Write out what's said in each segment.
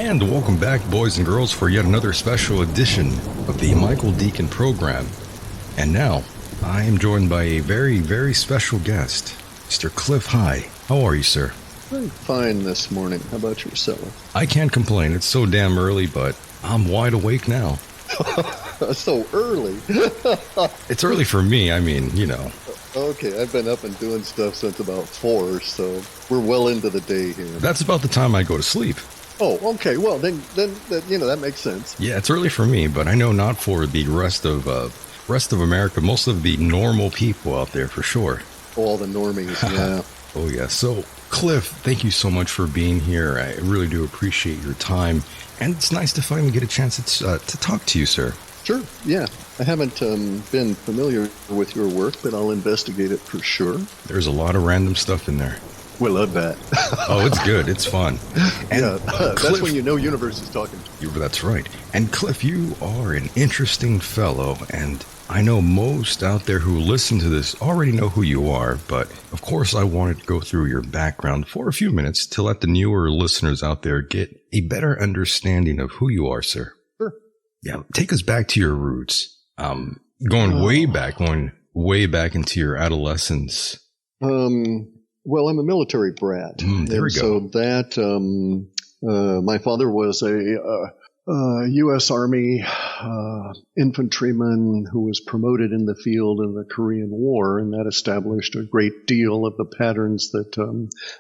And welcome back, boys and girls, for yet another special edition of the Michael Decon program. And now, I am joined by a very, very special guest, Mr. Clif. Hi, how are you, sir? I'm fine this morning. How about yourself? I can't complain. It's so damn early, but I'm wide awake now. So early? It's early for me, I mean, you know. Okay, I've been up and doing stuff since about 4, so we're well into the day here. That's about the time I go to sleep. Oh, okay. Well, then that makes sense. Yeah, it's early for me, but I know not for the rest of America, most of the normal people out there for sure. All the normies, yeah. Oh, yeah. So, Clif, thank you so much for being here. I really do appreciate your time, and it's nice to finally get a chance to talk to you, sir. Sure, yeah. I haven't been familiar with your work, but I'll investigate it for sure. There's a lot of random stuff in there. Well, I bet. Oh, it's good. It's fun. And yeah, Clif, that's when you know universe is talking. That's right. And Clif, you are an interesting fellow, and I know most out there who listen to this already know who you are, but of course I wanted to go through your background for a few minutes to let the newer listeners out there get a better understanding of who you are, sir. Sure. Yeah, take us back to your roots. Going way back into your adolescence. Well, I'm a military brat. There we go. So that, my father was a U.S. Army infantryman who was promoted in the field in the Korean War, and that established a great deal of the patterns that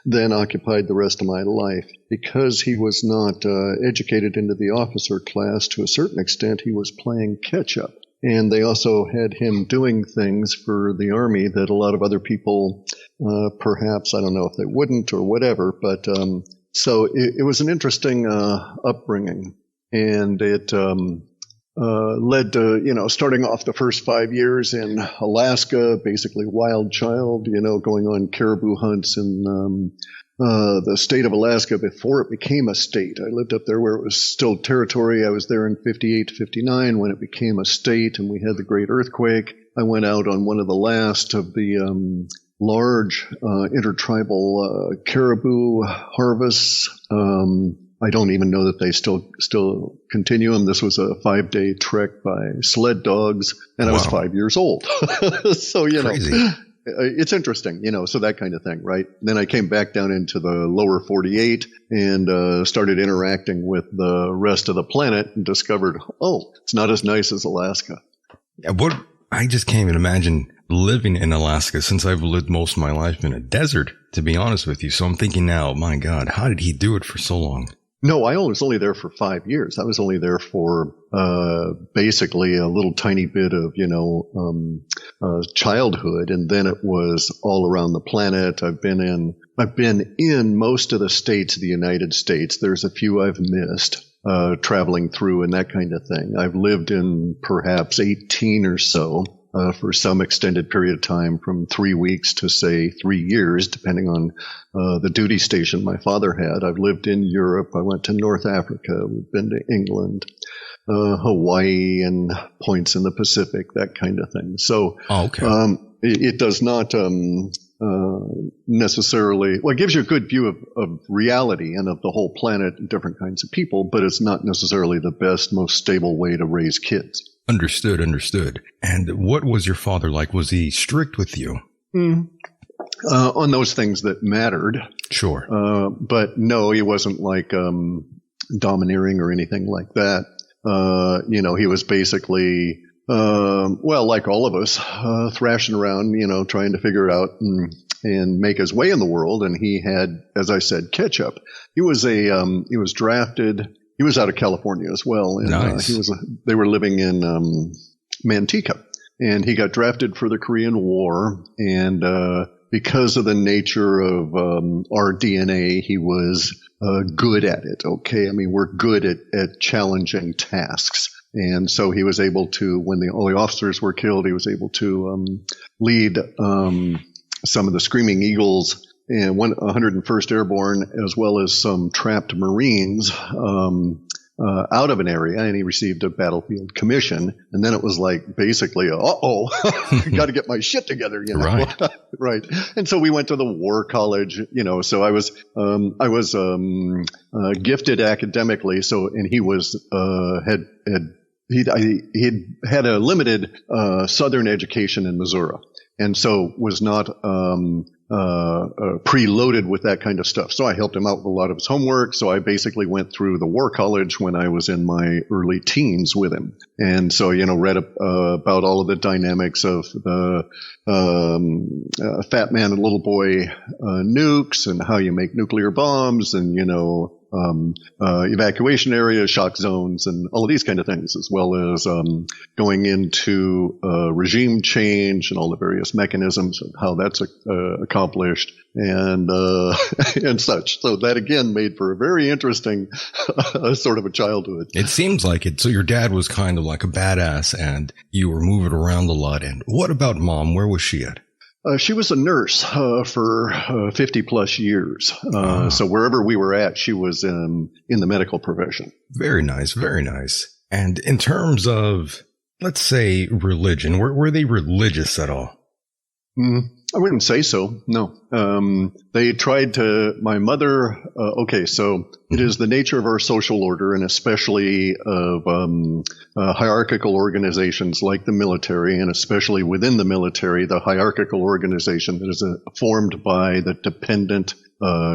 then occupied the rest of my life. Because he was not educated into the officer class, to a certain extent, he was playing catch-up. And they also had him doing things for the Army that a lot of other people, perhaps, I don't know if they wouldn't or whatever, but so it was an interesting upbringing. And it led to, starting off the first 5 years in Alaska, basically wild child, going on caribou hunts in the state of Alaska before it became a state. I lived up there where it was still territory. I was there in 58 to 59 when it became a state, and we had the great earthquake. I went out on one of the last of the large intertribal caribou harvests. I don't even know that they still continue them. This was a 5-day trek by sled dogs, and I was 5 years old. So, Crazy. It's interesting, so that kind of thing, right? Then I came back down into the lower 48 and started interacting with the rest of the planet and discovered, it's not as nice as Alaska. I just can't even imagine living in Alaska, since I've lived most of my life in a desert, to be honest with you. So I'm thinking now, my God, how did he do it for so long? No, I was only there for 5 years. I was only there for basically a little tiny bit of, childhood, and then it was all around the planet. I've been in most of the states of the United States. There's a few I've missed traveling through and that kind of thing. I've lived in perhaps 18 or so. For some extended period of time, from 3 weeks to, say, 3 years, depending on the duty station my father had. I've lived in Europe. I went to North Africa. We've been to England, Hawaii, and points in the Pacific, that kind of thing. So it does not necessarily, well, it gives you a good view of reality and of the whole planet and different kinds of people, but it's not necessarily the best, most stable way to raise kids. Understood. And what was your father like? Was he strict with you? On those things that mattered. Sure. But no, he wasn't like domineering or anything like that. He was basically, like all of us, thrashing around, trying to figure out and make his way in the world. And he had, as I said, catch up. He was drafted. He was out of California as well, and nice. They were living in Manteca, and he got drafted for the Korean War. And because of the nature of our DNA, he was good at it. Okay, I mean, we're good at challenging tasks, and so he was able to. When all the officers were killed, he was able to lead some of the Screaming Eagles and 101st Airborne, as well as some trapped Marines, out of an area, and he received a battlefield commission. And then it was like basically, got to get my shit together, Right. Right. And so we went to the War College, so I was gifted academically. So, and he was, he'd had a limited, Southern education in Missouri. And so was not, preloaded with that kind of stuff. So I helped him out with a lot of his homework. So I basically went through the War College when I was in my early teens with him. And so, read about all of the dynamics of the fat man and little boy nukes and how you make nuclear bombs and, evacuation areas, shock zones, and all of these kind of things, as well as going into regime change and all the various mechanisms of how that's accomplished and and such. So that again made for a very interesting sort of a childhood. It seems like it. So your dad was kind of like a badass, and you were moving around a lot. And what about mom? Where was she at? She was a nurse for 50 plus years. So wherever we were at, she was in the medical profession. Very nice. Very nice. And in terms of, let's say, religion, were they religious at all? I wouldn't say so. No. They tried to, my mother, so it is the nature of our social order, and especially of hierarchical organizations like the military, and especially within the military, the hierarchical organization that is formed by the dependent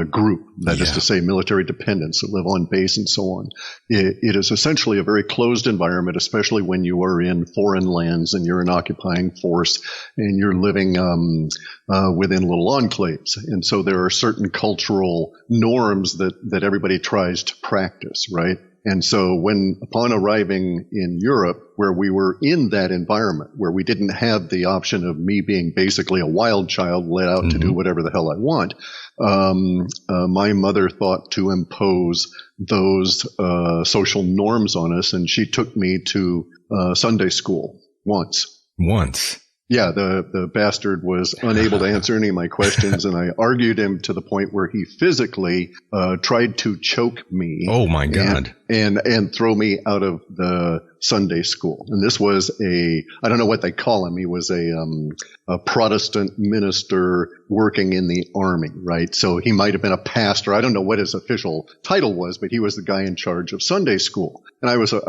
group, that is to say military dependents that live on base and so on. It is essentially a very closed environment, especially when you are in foreign lands and you're an occupying force and you're living within little enclaves. And so there are certain cultural norms that everybody tries to practice, right? And so upon arriving in Europe, where we were in that environment, where we didn't have the option of me being basically a wild child let out to do whatever the hell I want, my mother thought to impose those social norms on us, and she took me to Sunday school once. Yeah, the bastard was unable to answer any of my questions, and I argued him to the point where he physically tried to choke me. Oh my God! And throw me out of the Sunday school. And this was I don't know what they call him. He was a Protestant minister working in the army, right? So he might have been a pastor. I don't know what his official title was, but he was the guy in charge of Sunday school. And I was a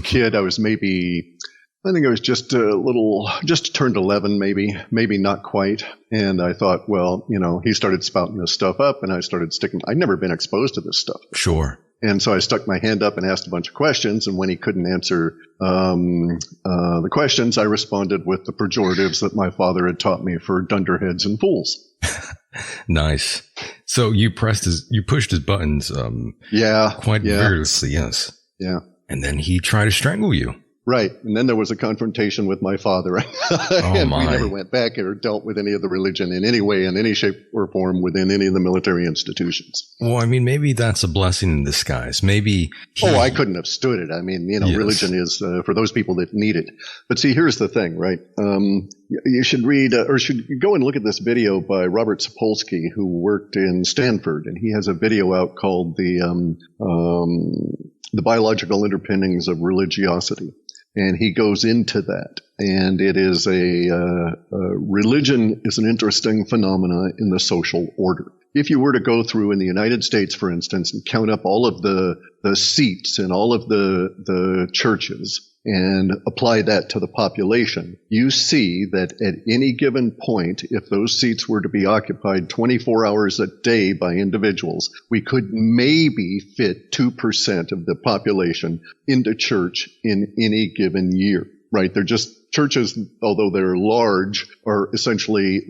kid. I was I think I was just turned 11, maybe not quite. And I thought, well, he started spouting this stuff up, and I started I'd never been exposed to this stuff. Sure. And so I stuck my hand up and asked a bunch of questions. And when he couldn't answer the questions, I responded with the pejoratives that my father had taught me for dunderheads and fools. Nice. So you pushed his buttons. Quite vigorously. Yes. Yeah. And then he tried to strangle you. Right. And then there was a confrontation with my father. And we never went back or dealt with any of the religion in any way, in any shape or form within any of the military institutions. Well, I mean, maybe that's a blessing in disguise. Maybe. I couldn't have stood it. I mean, yes. Religion is for those people that need it. But see, here's the thing, right? You should read or should go and look at this video by Robert Sapolsky, who worked in Stanford. And he has a video out called The Biological Underpinnings of Religiosity. And he goes into that. And it is religion is an interesting phenomena in the social order. If you were to go through in the United States, for instance, and count up all of the seats in all of the churches and apply that to the population, you see that at any given point, if those seats were to be occupied 24 hours a day by individuals, we could maybe fit 2% of the population into church in any given year, right? They're just churches, although they're large, are essentially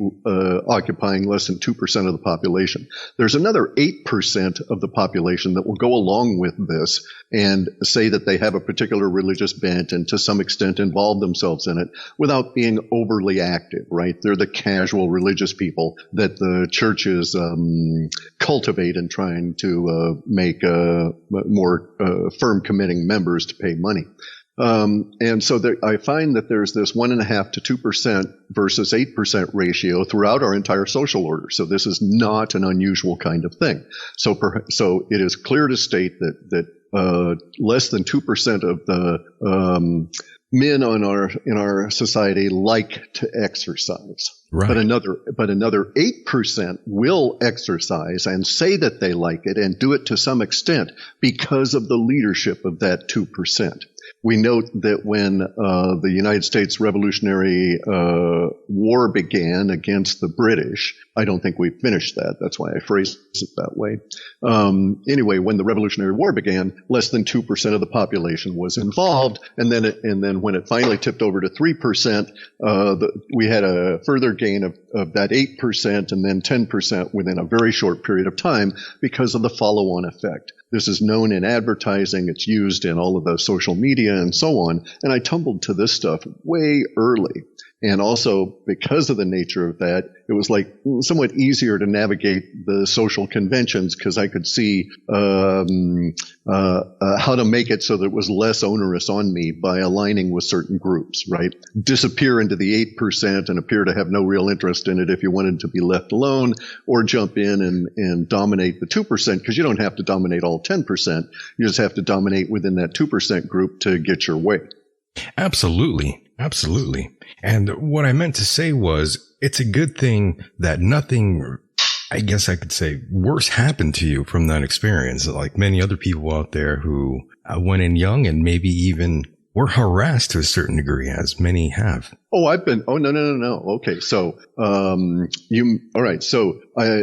occupying less than 2% of the population. There's another 8% of the population that will go along with this and say that they have a particular religious bent and to some extent involve themselves in it without being overly active, right? They're the casual religious people that the churches cultivate in trying to make more firm committing members to pay money. And so I find that there's this 1.5% to 2% versus 8% ratio throughout our entire social order. So this is not an unusual kind of thing. So it is clear to state that less than 2% of the men in our society like to exercise. Right. But another 8% will exercise and say that they like it and do it to some extent because of the leadership of that 2%. We note that when the United States Revolutionary War began against the British, I don't think we finished that. That's why I phrased it that way. Anyway, when the Revolutionary War began, less than 2% of the population was involved, and then when it finally tipped over to 3%, we had a further gain of that 8% and then 10% within a very short period of time because of the follow-on effect. This is known in advertising. It's used in all of the social media and so on. And I tumbled to this stuff way early. And also, because of the nature of that, it was like somewhat easier to navigate the social conventions because I could see how to make it so that it was less onerous on me by aligning with certain groups, right? Disappear into the 8% and appear to have no real interest in it if you wanted to be left alone, or jump in and dominate the 2% because you don't have to dominate all 10%. You just have to dominate within that 2% group to get your way. Absolutely. Absolutely. And what I meant to say was, it's a good thing that nothing, I guess I could say, worse happened to you from that experience. Like many other people out there who went in young and maybe even were harassed to a certain degree, as many have. Oh, no. Okay. So, all right. So,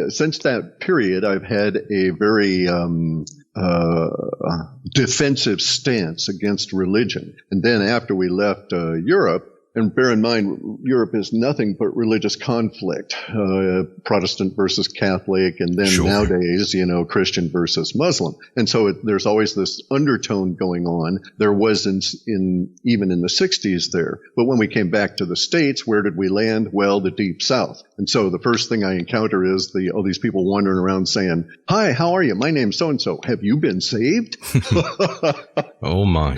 since that period, I've had a very, defensive stance against religion. And then after we left Europe, and bear in mind, Europe is nothing but religious conflict, Protestant versus Catholic, and then nowadays, Christian versus Muslim. And so there's always this undertone going on. There was even in the 60s there. But when we came back to the States, where did we land? Well, the Deep South. And so the first thing I encounter is all these people wandering around saying, "Hi, how are you? My name's so-and-so. Have you been saved?" Oh, my.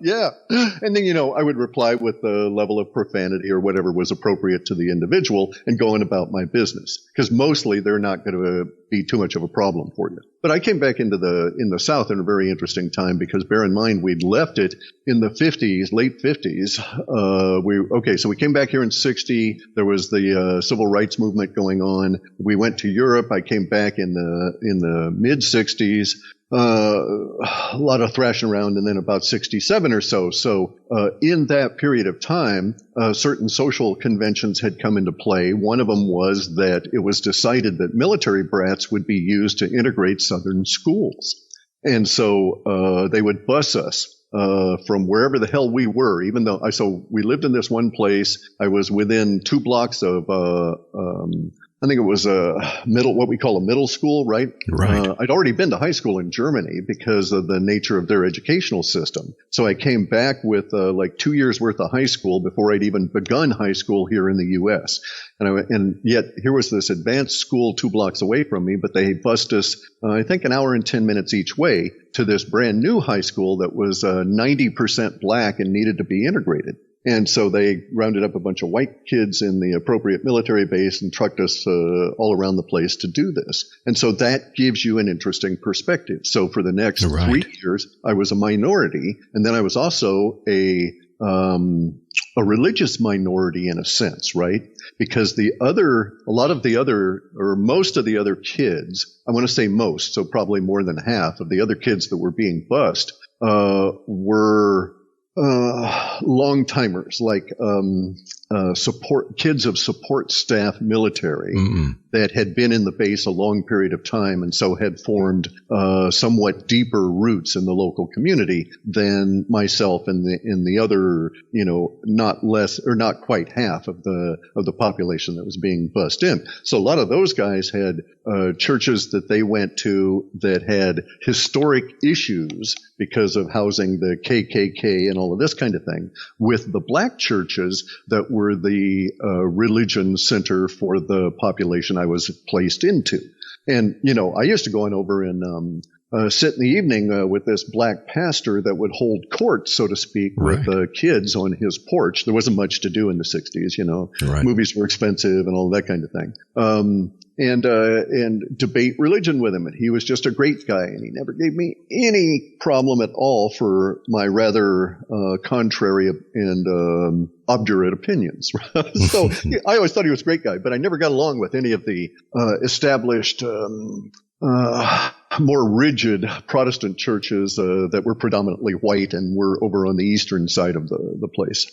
Yeah. And then, I would reply with the level of profanity or whatever was appropriate to the individual and going about my business. Because mostly they're not going to be too much of a problem for you. But I came back in the South in a very interesting time because bear in mind, we'd left it in the 50s, late 50s. So we came back here in 60. There was the civil rights movement going on. We went to Europe. I came back in the mid 60s. A lot of thrashing around, and then about 67 or so. So in that period of time, certain social conventions had come into play. One of them was that it was decided that military brats would be used to integrate Southern schools. And so they would bus us from wherever the hell we were, even though we lived in this one place. I was within 2 blocks of I think it was what we call a middle school, right? Right. I'd already been to high school in Germany because of the nature of their educational system. So I came back with like 2 years worth of high school before I'd even begun high school here in the U.S. And yet here was this advanced school 2 blocks away from me, but they bused us, I think, an hour and 10 minutes each way to this brand new high school that was 90% black and needed to be integrated. And so they rounded up a bunch of white kids in the appropriate military base and trucked us all around the place to do this. And so that gives you an interesting perspective. So for the next 3 years, I was a minority, and then I was also a religious minority in a sense, right? Because most of the other kids, I want to say most, so probably more than half of the other kids that were being bused, were long timers, like kids of support staff military that had been in the base a long period of time and so had formed somewhat deeper roots in the local community than myself and the other, not quite half of the population that was being bussed in. So a lot of those guys had churches that they went to that had historic issues because of housing the KKK and all of this kind of thing, with the black churches that were the religion center for the population I was placed into. And, I used to go on over and sit in the evening with this black pastor that would hold court, so to speak, with kids on his porch. There wasn't much to do in the 60s, you know. Right. Movies were expensive and all that kind of thing. And debate religion with him. And he was just a great guy, and he never gave me any problem at all for my rather contrary and obdurate opinions. So I always thought he was a great guy, but I never got along with any of the established more rigid Protestant churches that were predominantly white and were over on the eastern side of the place.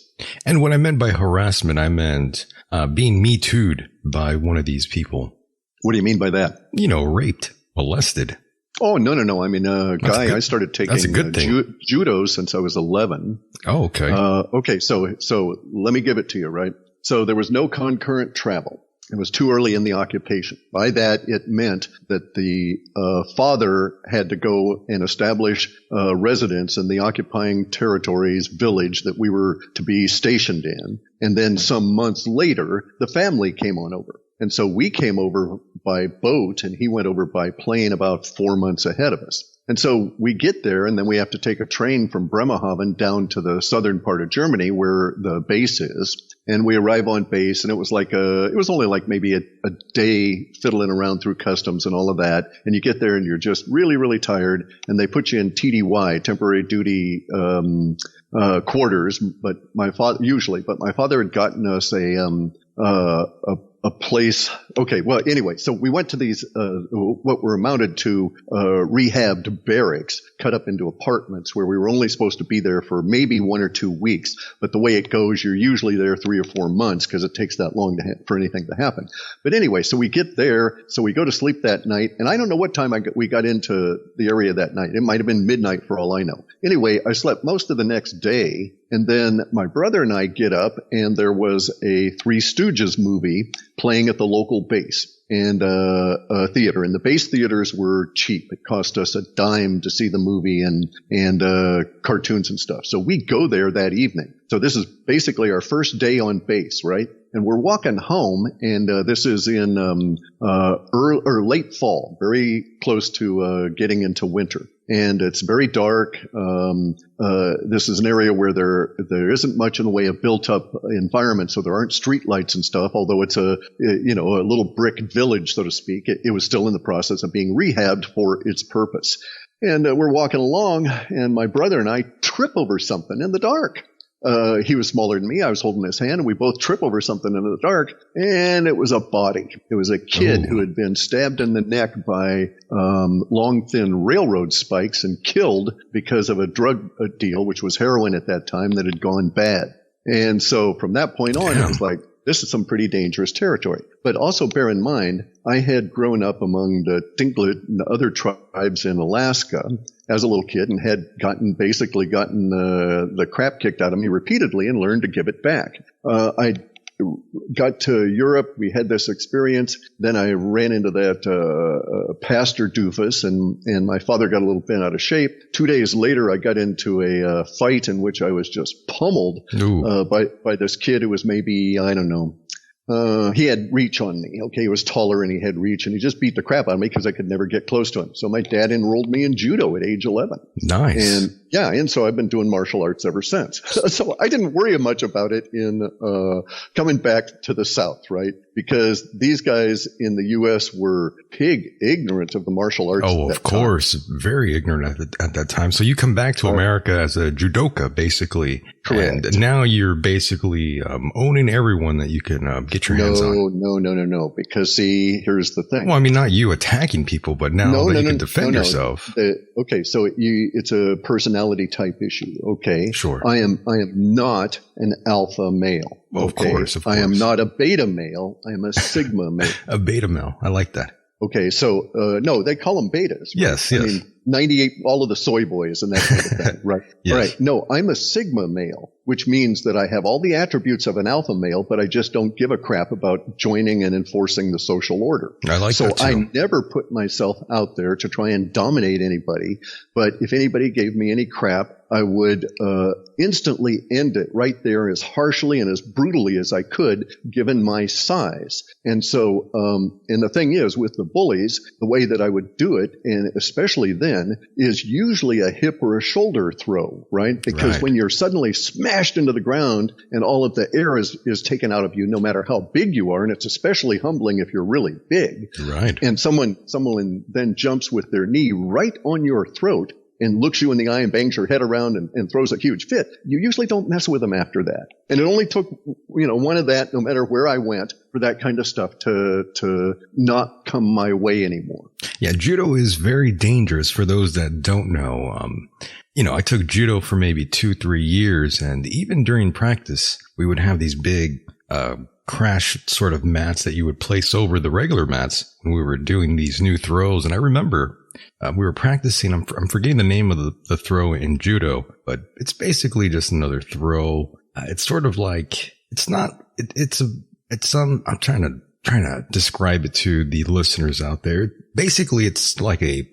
And what I meant by harassment, I meant being Me Too'd by one of these people. What do you mean by that? You know, raped, molested. Oh, no. I mean, Guy, I started taking judo since I was 11. Oh, okay. Okay, so let me give it to you, right? So there was no concurrent travel. It was too early in the occupation. By that, it meant that the father had to go and establish residence in the occupying territory's village that we were to be stationed in. And then some months later, the family came on over. And so we came over by boat, and he went over by plane about 4 months ahead of us. And so we get there, and then we have to take a train from Bremerhaven down to the southern part of Germany where the base is. And we arrive on base, and it was only like maybe a day fiddling around through customs and all of that. And you get there, and you're just really, really tired. And they put you in TDY, temporary duty quarters. But my father had gotten us a place. Okay. Well, anyway, so we went to these, what were amounted to, rehabbed barracks cut up into apartments where we were only supposed to be there for maybe 1 or 2 weeks. But the way it goes, you're usually there 3 or 4 months because it takes that long for anything to happen. But anyway, so we get there. So we go to sleep that night. And I don't know what time we got into the area that night. It might have been midnight for all I know. Anyway, I slept most of the next day. And then my brother and I get up, and there was a Three Stooges movie playing at the local base and theater. And the base theaters were cheap. It cost us a dime to see the movie and cartoons and stuff. So we go there that evening. So this is basically our first day on base, right? And we're walking home, and this is in early or late fall, very close to getting into winter. And it's very dark. This is an area where there isn't much in the way of built up environment, so there aren't street lights and stuff. Although it's a little brick village, so to speak, it was still in the process of being rehabbed for its purpose. And we're walking along, and my brother and I trip over something in the dark. He was smaller than me. I was holding his hand, and we both trip over something in the dark, and it was a body. It was a kid who had been stabbed in the neck by long, thin railroad spikes and killed because of a drug deal, which was heroin at that time, that had gone bad. And so from that point on, it was like, this is some pretty dangerous territory. But also bear in mind, I had grown up among the Tlingit and other tribes in Alaska as a little kid and had gotten the crap kicked out of me repeatedly and learned to give it back. I got to Europe. We had this experience. Then I ran into that pastor doofus, and my father got a little bent out of shape. 2 days later, I got into a fight in which I was just pummeled by this kid who was maybe, I don't know, he had reach on me. Okay, he was taller and he had reach, and he just beat the crap out of me because I could never get close to him. So my dad enrolled me in judo at age 11. Nice. And so I've been doing martial arts ever since. So I didn't worry much about it in coming back to the South, right? Because these guys in the U.S. were pig ignorant of the martial arts. Oh, of course. Very ignorant at that time. So you come back to America as a judoka, basically. Correct. And now you're basically owning everyone that you can get your hands on. No. Because, see, here's the thing. Well, I mean, not you attacking people, but now you can defend yourself. Okay, so it's a personality type issue. Okay, sure. I am not an alpha male. Well, okay? Of course. I am not a beta male. I am a sigma male. A beta male. I like that. Okay, so no, they call them betas. Right? Yes. I mean, 98, all of the soy boys and that kind of thing, right? Yes. Right. No, I'm a sigma male, which means that I have all the attributes of an alpha male, but I just don't give a crap about joining and enforcing the social order. I like that too. So I never put myself out there to try and dominate anybody, but if anybody gave me any crap, I would instantly end it right there as harshly and as brutally as I could, given my size. And so, and the thing is, with the bullies, the way that I would do it, and especially then, then is usually a hip or a shoulder throw, right? Because when you're suddenly smashed into the ground and all of the air is taken out of you, no matter how big you are, and it's especially humbling if you're really big. Right. And someone then jumps with their knee right on your throat and looks you in the eye and bangs your head around and throws a huge fit. You usually don't mess with them after that. And it only took, one of that, no matter where I went, for that kind of stuff to not come my way anymore. Yeah, judo is very dangerous for those that don't know. I took judo for maybe 2-3 years, and even during practice, we would have these big crash sort of mats that you would place over the regular mats when we were doing these new throws. And I remember we were practicing, I'm forgetting the name of the throw in judo, but it's basically just another throw. It's sort of like, I'm trying to describe it to the listeners out there. Basically, it's like a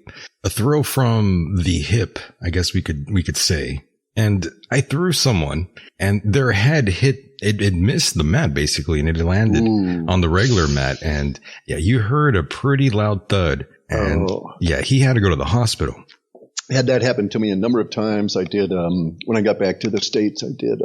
throw from the hip, I guess we could say. And I threw someone and their head hit, it missed the mat basically, and it landed on the regular mat. And yeah, you heard a pretty loud thud. And yeah, he had to go to the hospital. Had that happen to me a number of times. I did, when I got back to the States, I did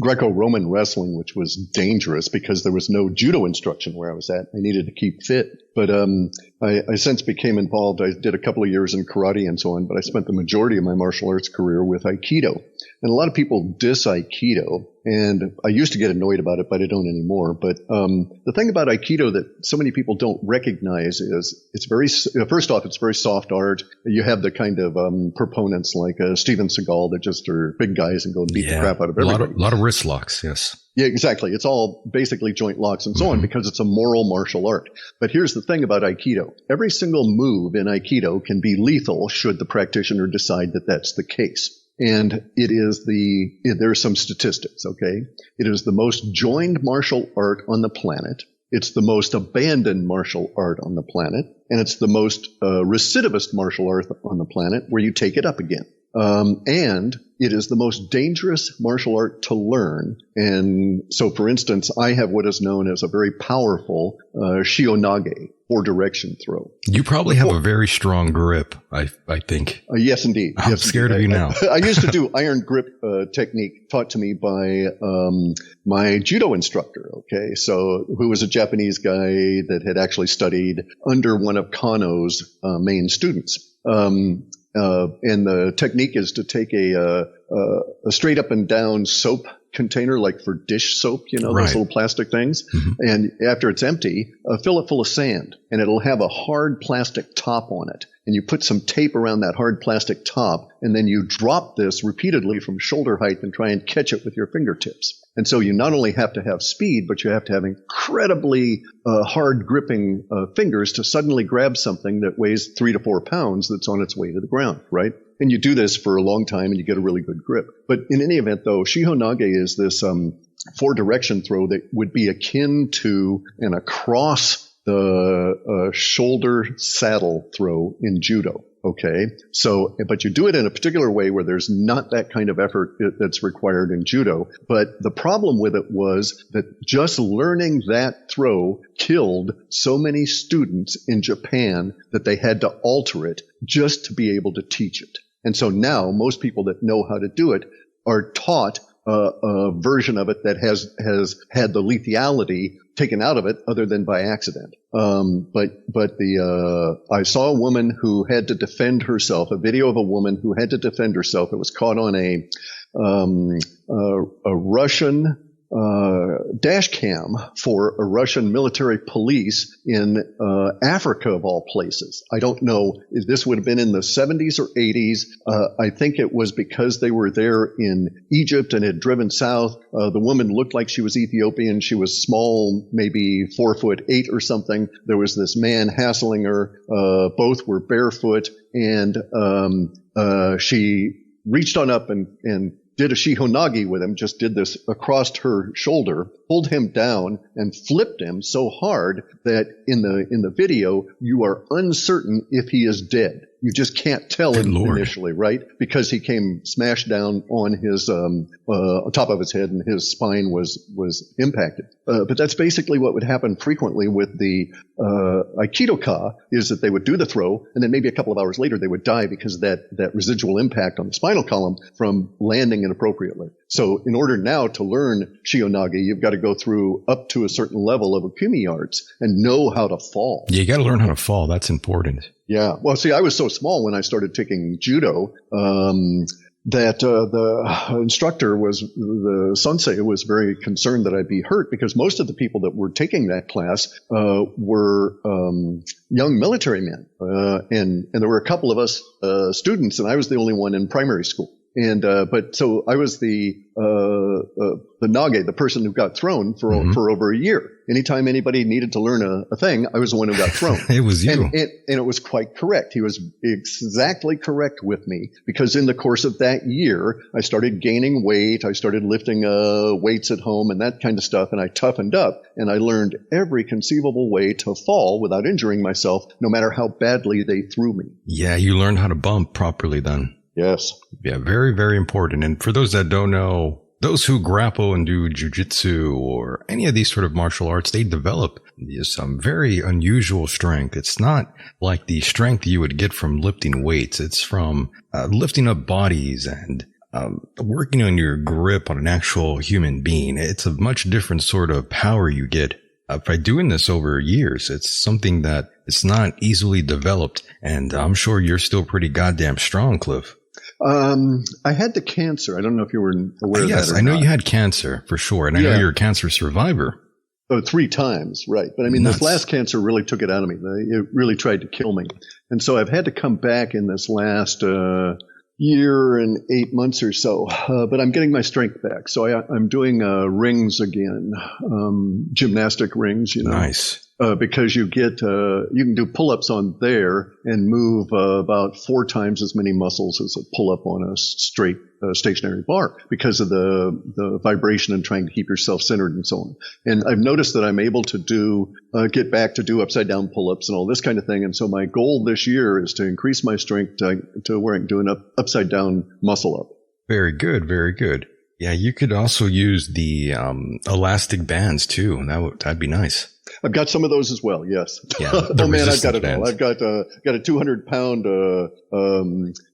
Greco-Roman wrestling, which was dangerous because there was no judo instruction where I was at. I needed to keep fit. But I since became involved. I did a couple of years in karate and so on, but I spent the majority of my martial arts career with Aikido. And a lot of people diss Aikido, and I used to get annoyed about it, but I don't anymore. But the thing about Aikido that so many people don't recognize is first off, it's very soft art. You have the kind of proponents like Steven Seagal that just are big guys and go and beat the crap out of everybody. A lot of wrist locks, yes. Yeah, exactly. It's all basically joint locks and so on because it's a moral martial art. But here's the thing about Aikido. Every single move in Aikido can be lethal should the practitioner decide that that's the case. And there's some statistics, okay? It is the most joined martial art on the planet. It's the most abandoned martial art on the planet. And it's the most recidivist martial art on the planet where you take it up again. And it is the most dangerous martial art to learn. And so, for instance, I have what is known as a very powerful shihonage, four-direction throw. You probably have a very strong grip, I think. Yes, indeed. I'm scared of you now. I used to do iron grip technique taught to me by my judo instructor, okay, who was a Japanese guy that had actually studied under one of Kano's main students. And the technique is to take a straight up and down soap container, like for dish soap, those little plastic things. And after it's empty, fill it full of sand, and it'll have a hard plastic top on it. And you put some tape around that hard plastic top, and then you drop this repeatedly from shoulder height and try and catch it with your fingertips. And so you not only have to have speed, but you have to have incredibly hard gripping fingers to suddenly grab something that weighs 3 to 4 pounds that's on its way to the ground, right? And you do this for a long time and you get a really good grip. But in any event, though, shihonage is this four-direction throw that would be akin to an across the shoulder saddle throw in judo. Okay. So, but you do it in a particular way where there's not that kind of effort that's required in judo. But the problem with it was that just learning that throw killed so many students in Japan that they had to alter it just to be able to teach it. And so now most people that know how to do it are taught a version of it that has had the lethality taken out of it other than by accident. But I saw a woman who had to defend herself, a video of a woman who had to defend herself. It was caught on a Russian dash cam for a Russian military police in Africa, of all places. I don't know. This would have been in the 70s or 80s. I think it was because they were there in Egypt and had driven south. The woman looked like she was Ethiopian. She was small, maybe 4'8" or something. There was this man hassling her. Both were barefoot, and she reached on up and did a shihonage with him, just did this across her shoulder, pulled him down and flipped him so hard that in the video, you are uncertain if he is dead. You just can't tell Good Lord. initially, right? Because he came smashed down on his top of his head, and his spine was impacted. But that's basically what would happen frequently with the Aikido-ka, is that they would do the throw, and then maybe a couple of hours later they would die because of that residual impact on the spinal column from landing inappropriately. So in order now to learn Shio-nage, you've got to go through up to a certain level of Okumi arts and know how to fall. Yeah, you got to learn how to fall. That's important. Yeah. Well, see, I was so small when I started taking judo that the instructor the sensei was very concerned that I'd be hurt, because most of the people that were taking that class were young military men. And there were a couple of us students, and I was the only one in primary school. And but so I was the nage, the person who got thrown for over a year. Anytime anybody needed to learn a thing, I was the one who got thrown. It was you. And it was quite correct. He was exactly correct with me, because in the course of that year, I started gaining weight. I started lifting weights at home and that kind of stuff. And I toughened up, and I learned every conceivable way to fall without injuring myself, no matter how badly they threw me. Yeah, you learned how to bump properly then. Yes. Yeah, very, very important. And for those that don't know, those who grapple and do jujitsu or any of these sort of martial arts, they develop some very unusual strength. It's not like the strength you would get from lifting weights. It's from lifting up bodies and working on your grip on an actual human being. It's a much different sort of power you get by doing this over years. It's something that it's not easily developed. And I'm sure you're still pretty goddamn strong, Cliff. I had the cancer. I don't know if you were aware of that. Yes, I know you had cancer for sure. And I know you're a cancer survivor. Oh, 3 times, right. But I mean, this last cancer really took it out of me. It really tried to kill me. And so I've had to come back in this last year and 8 months or so. But I'm getting my strength back. So I'm doing rings again, gymnastic rings, you know. Nice. Because you can do pull-ups on there and move about 4 times as many muscles as a pull-up on a straight stationary bar, because of the vibration and trying to keep yourself centered and so on. And I've noticed that I'm able to get back to do upside down pull-ups and all this kind of thing. And so my goal this year is to increase my strength to where I'm doing upside down muscle up. Very good. Very good. Yeah, you could also use the elastic bands too. That'd be nice. I've got some of those as well. Yes. Yeah, oh man, I've got it bands. all. I've got a 200-pound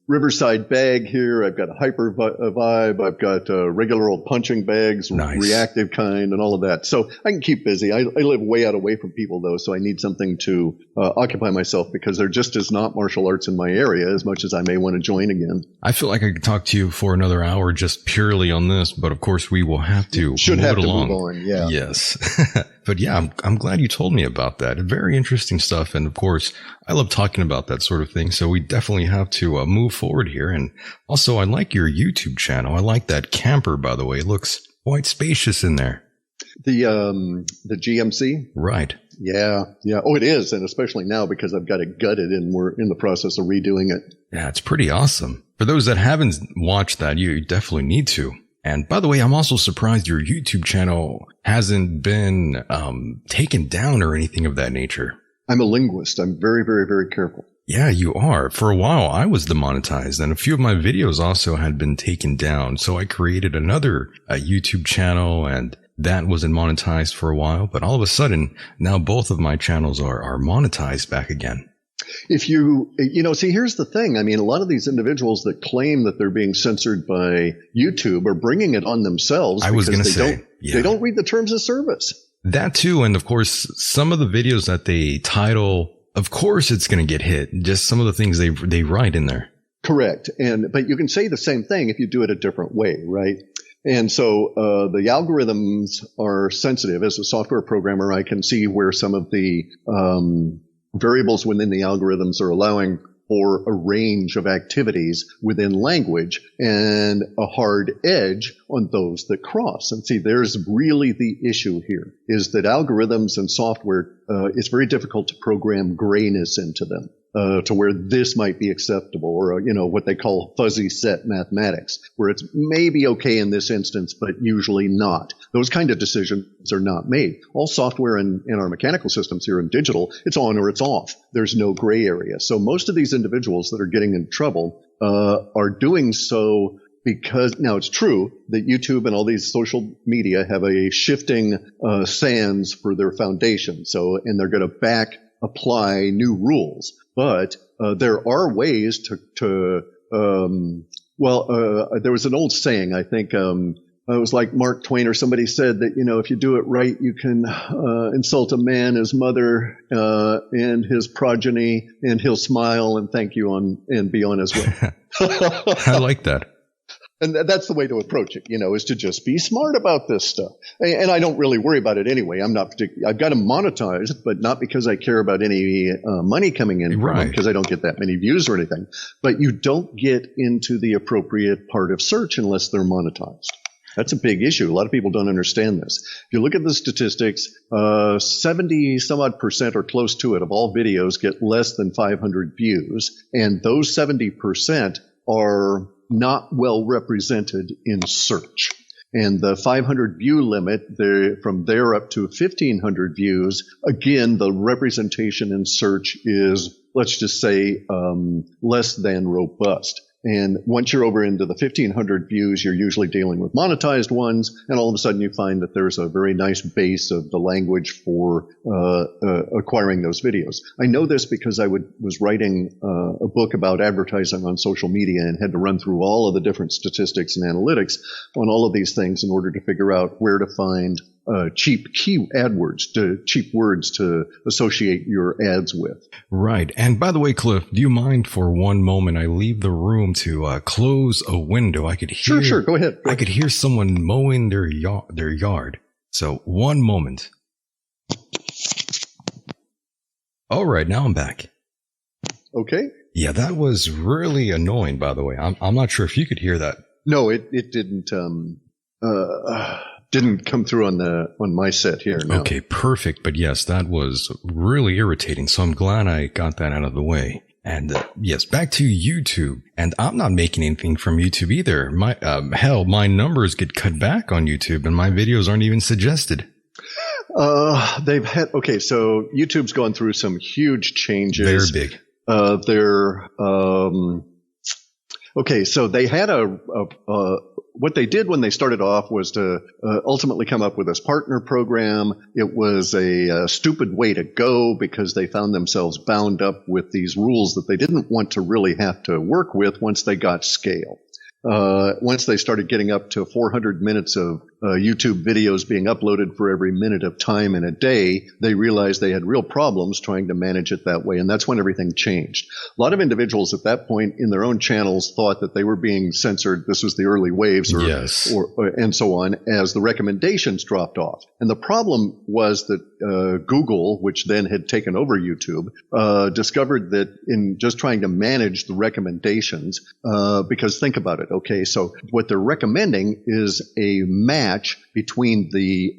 Riverside bag here. I've got a hyper vibe. I've got regular old punching bags, nice. Reactive kind, and all of that. So I can keep busy. I live way out away from people though, so I need something to occupy myself, because there just is not martial arts in my area as much as I may want to join again. I feel like I could talk to you for another hour just purely on this, but of course we will have to move along. Move on. Yeah. Yes. But yeah, I'm glad you told me about that. Very interesting stuff. And of course, I love talking about that sort of thing. So we definitely have to move forward here. And also, I like your YouTube channel. I like that camper, by the way. It looks quite spacious in there. The GMC? Right. Yeah. Yeah. Oh, it is. And especially now, because I've got it gutted and we're in the process of redoing it. Yeah, it's pretty awesome. For those that haven't watched that, you definitely need to. And by the way, I'm also surprised your YouTube channel hasn't been taken down or anything of that nature. I'm a linguist. I'm very, very, very careful. Yeah, you are. For a while, I was demonetized, and a few of my videos also had been taken down. So I created another YouTube channel, and that wasn't monetized for a while. But all of a sudden, now both of my channels are monetized back again. If see, here's the thing. I mean, a lot of these individuals that claim that they're being censored by YouTube are bringing it on themselves. I was going to say, they don't read the terms of service. That too. And of course, some of the videos that they title, of course, it's going to get hit. Just some of the things they write in there. Correct. But you can say the same thing if you do it a different way, right? And so the algorithms are sensitive. As a software programmer, I can see where some of the variables within the algorithms are allowing for a range of activities within language and a hard edge on those that cross. And see, there's really the issue here, is that algorithms and software, it's very difficult to program grayness into them. to where this might be acceptable, or, what they call fuzzy set mathematics, where it's maybe okay in this instance, but usually not. Those kind of decisions are not made. All software in our mechanical systems here in digital, it's on or it's off. There's no gray area. So most of these individuals that are getting in trouble are doing so because now it's true that YouTube and all these social media have a shifting sands for their foundation. So, and they're going to apply new rules. But there are ways there was an old saying, I think, it was like Mark Twain or somebody said that, if you do it right, you can insult a man, his mother, and his progeny, and he'll smile and thank you and be on his way. I like that. And that's the way to approach it, is to just be smart about this stuff. And I don't really worry about it anyway. I'm not I've got them monetized, but not because I care about any money coming in from them, because I don't get that many views or anything. But you don't get into the appropriate part of search unless they're monetized. That's a big issue. A lot of people don't understand this. If you look at the statistics, 70 some odd percent or close to it of all videos get less than 500 views. And those 70% are not well represented in search. And the 500 view limit, from there up to 1,500 views, again, the representation in search is, let's just say, less than robust. And once you're over into the 1,500 views, you're usually dealing with monetized ones. And all of a sudden you find that there's a very nice base of the language for acquiring those videos. I know this because I was writing a book about advertising on social media and had to run through all of the different statistics and analytics on all of these things in order to figure out where to find cheap cheap words to associate your ads with. Right. And by the way, Clif, do you mind for one moment I leave the room to close a window? I could hear. Sure. Go ahead. I could hear someone mowing their yard. So one moment. All right, now I'm back. Okay. Yeah, that was really annoying. By the way, I'm not sure if you could hear that. No, it didn't. Didn't come through on my set here. No. Okay, perfect. But yes, that was really irritating. So I'm glad I got that out of the way. And yes, back to YouTube. And I'm not making anything from YouTube either. My numbers get cut back on YouTube, and my videos aren't even suggested. So YouTube's gone through some huge changes. Very big. So they had what they did when they started off was to ultimately come up with this partner program. It was a stupid way to go because they found themselves bound up with these rules that they didn't want to really have to work with once they got scale. Once they started getting up to 400 minutes of YouTube videos being uploaded for every minute of time in a day, they realized they had real problems trying to manage it that way. And that's when everything changed. A lot of individuals at that point in their own channels thought that they were being censored. This was the early waves and so on, as the recommendations dropped off. And the problem was that Google, which then had taken over YouTube, discovered that in just trying to manage the recommendations, because think about it. Okay, so what they're recommending is a match between the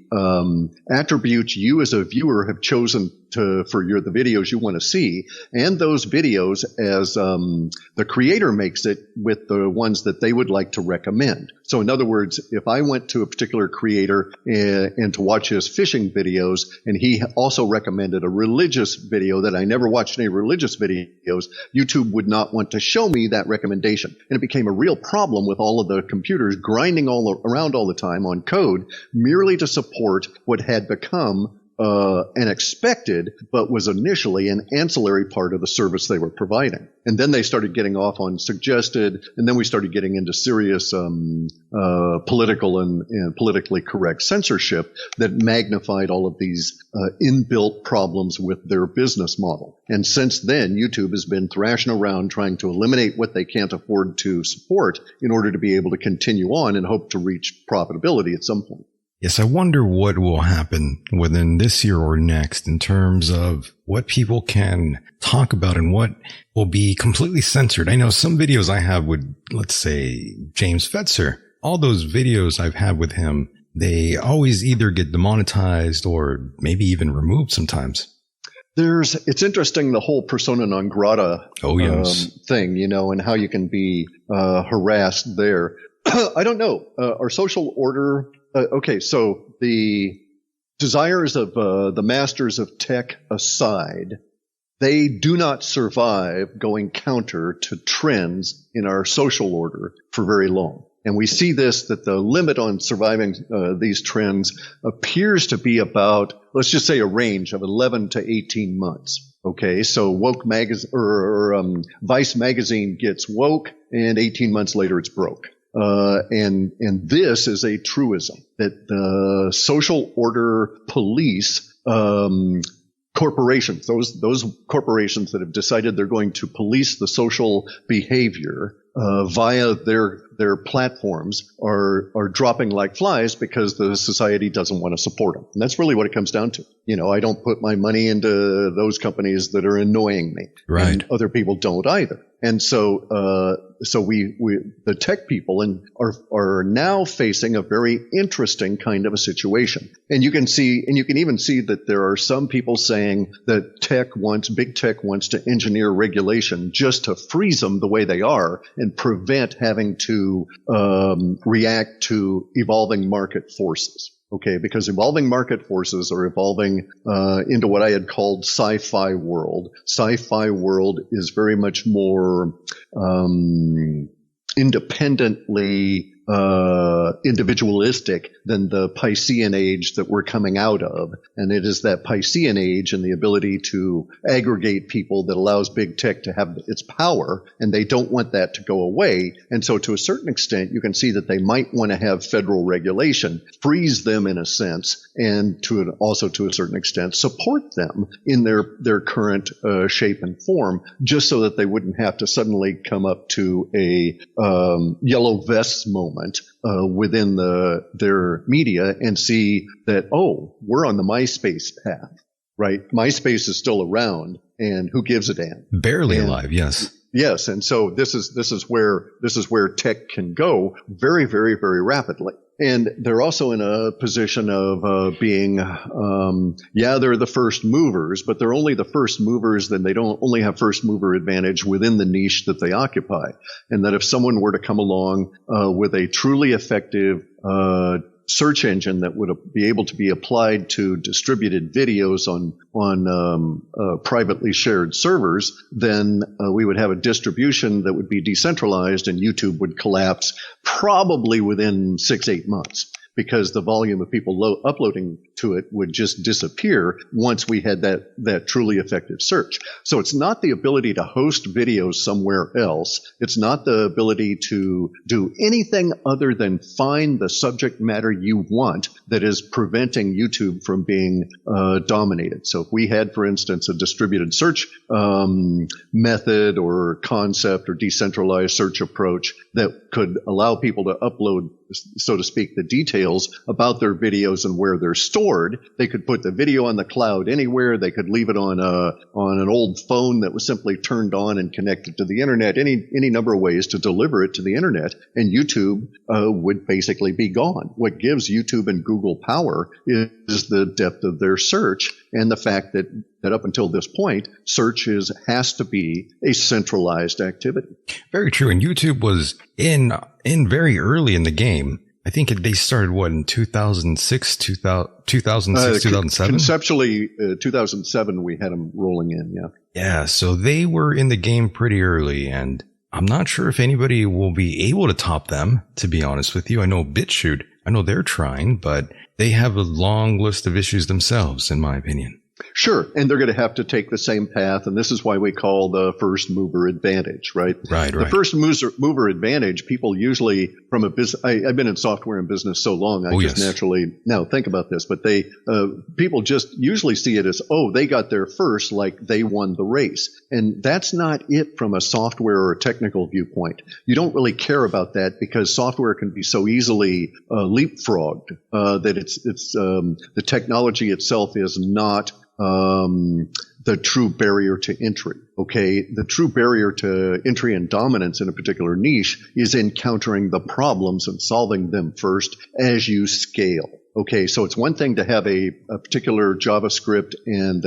attributes you as a viewer have chosen for the videos you want to see, and those videos as the creator makes it with the ones that they would like to recommend. So in other words, if I went to a particular creator and to watch his fishing videos, and he also recommended a religious video that I never watched any religious videos, YouTube would not want to show me that recommendation. And it became a real problem with all of the computers grinding around all the time on code merely to support what had become an expected, but was initially an ancillary part of the service they were providing. And then they started getting off on suggested, and then we started getting into serious political and politically correct censorship that magnified all of these inbuilt problems with their business model. And since then, YouTube has been thrashing around trying to eliminate what they can't afford to support in order to be able to continue on and hope to reach profitability at some point. Yes, I wonder what will happen within this year or next in terms of what people can talk about and what will be completely censored. I know some videos I have with, let's say, James Fetzer, all those videos I've had with him, they always either get demonetized or maybe even removed sometimes. It's interesting, the whole persona non grata thing, and how you can be harassed there. I don't know. Our social order. Okay, so the desires of the masters of tech aside, they do not survive going counter to trends in our social order for very long. And we see this, that the limit on surviving these trends appears to be about, let's just say, a range of 11 to 18 months. Okay, so woke magazine or Vice magazine gets woke, and 18 months later it's broke. And this is a truism that the social order police corporations, those corporations that have decided they're going to police the social behavior via their platforms are dropping like flies because the society doesn't want to support them. And that's really what it comes down to. I don't put my money into those companies that are annoying me. Right. And other people don't either. And so we the tech people are now facing a very interesting kind of a situation. And you can even see that there are some people saying that big tech wants to engineer regulation just to freeze them the way they are and prevent having to react to evolving market forces. Okay, because evolving market forces are evolving into what I had called sci-fi world. Sci-fi world is very much more independently individualistic than the Piscean age that we're coming out of. And it is that Piscean age and the ability to aggregate people that allows big tech to have its power, and they don't want that to go away. And so to a certain extent, you can see that they might want to have federal regulation, freeze them in a sense, and also to a certain extent, support them in their current shape and form, just so that they wouldn't have to suddenly come up to a yellow vests moment within their media and see that, oh, we're on the MySpace path, right? MySpace is still around, and who gives a damn? Barely alive, yes. Yes, and so this is where tech can go very, very, very rapidly. And they're also in a position of being, they're the first movers, but they're only the first movers. Then they don't only have first mover advantage within the niche that they occupy. And that if someone were to come along with a truly effective search engine that would be able to be applied to distributed videos on privately shared servers, then we would have a distribution that would be decentralized, and YouTube would collapse probably within 6-8 months, because the volume of people uploading to it would just disappear once we had that truly effective search. So it's not the ability to host videos somewhere else. It's not the ability to do anything other than find the subject matter you want that is preventing YouTube from being dominated. So if we had, for instance, a distributed search method or concept or decentralized search approach that could allow people to upload, so to speak, the details about their videos and where they're stored. They could put the video on the cloud anywhere. They could leave it on an old phone that was simply turned on and connected to the internet. Any number of ways to deliver it to the internet, and YouTube would basically be gone. What gives YouTube and Google power is the depth of their search and the fact that up until this point, search has to be a centralized activity. Very true. And YouTube was in very early in the game. I think they started, in 2006, 2007? Conceptually, 2007, we had them rolling in, yeah. Yeah, so they were in the game pretty early, and I'm not sure if anybody will be able to top them, to be honest with you. I know BitChute, they're trying, but they have a long list of issues themselves, in my opinion. Sure, and they're going to have to take the same path, and this is why we call the first mover advantage, right? Right. The first mover advantage, people usually from a business. I've been in software and business so long, I just naturally now think about this, but people just usually see it as, they got there first, like they won the race, and that's not it from a software or a technical viewpoint. You don't really care about that because software can be so easily leapfrogged that it's the technology itself is not the true barrier to entry. Okay. The true barrier to entry and dominance in a particular niche is encountering the problems and solving them first as you scale. Okay, so it's one thing to have a particular JavaScript and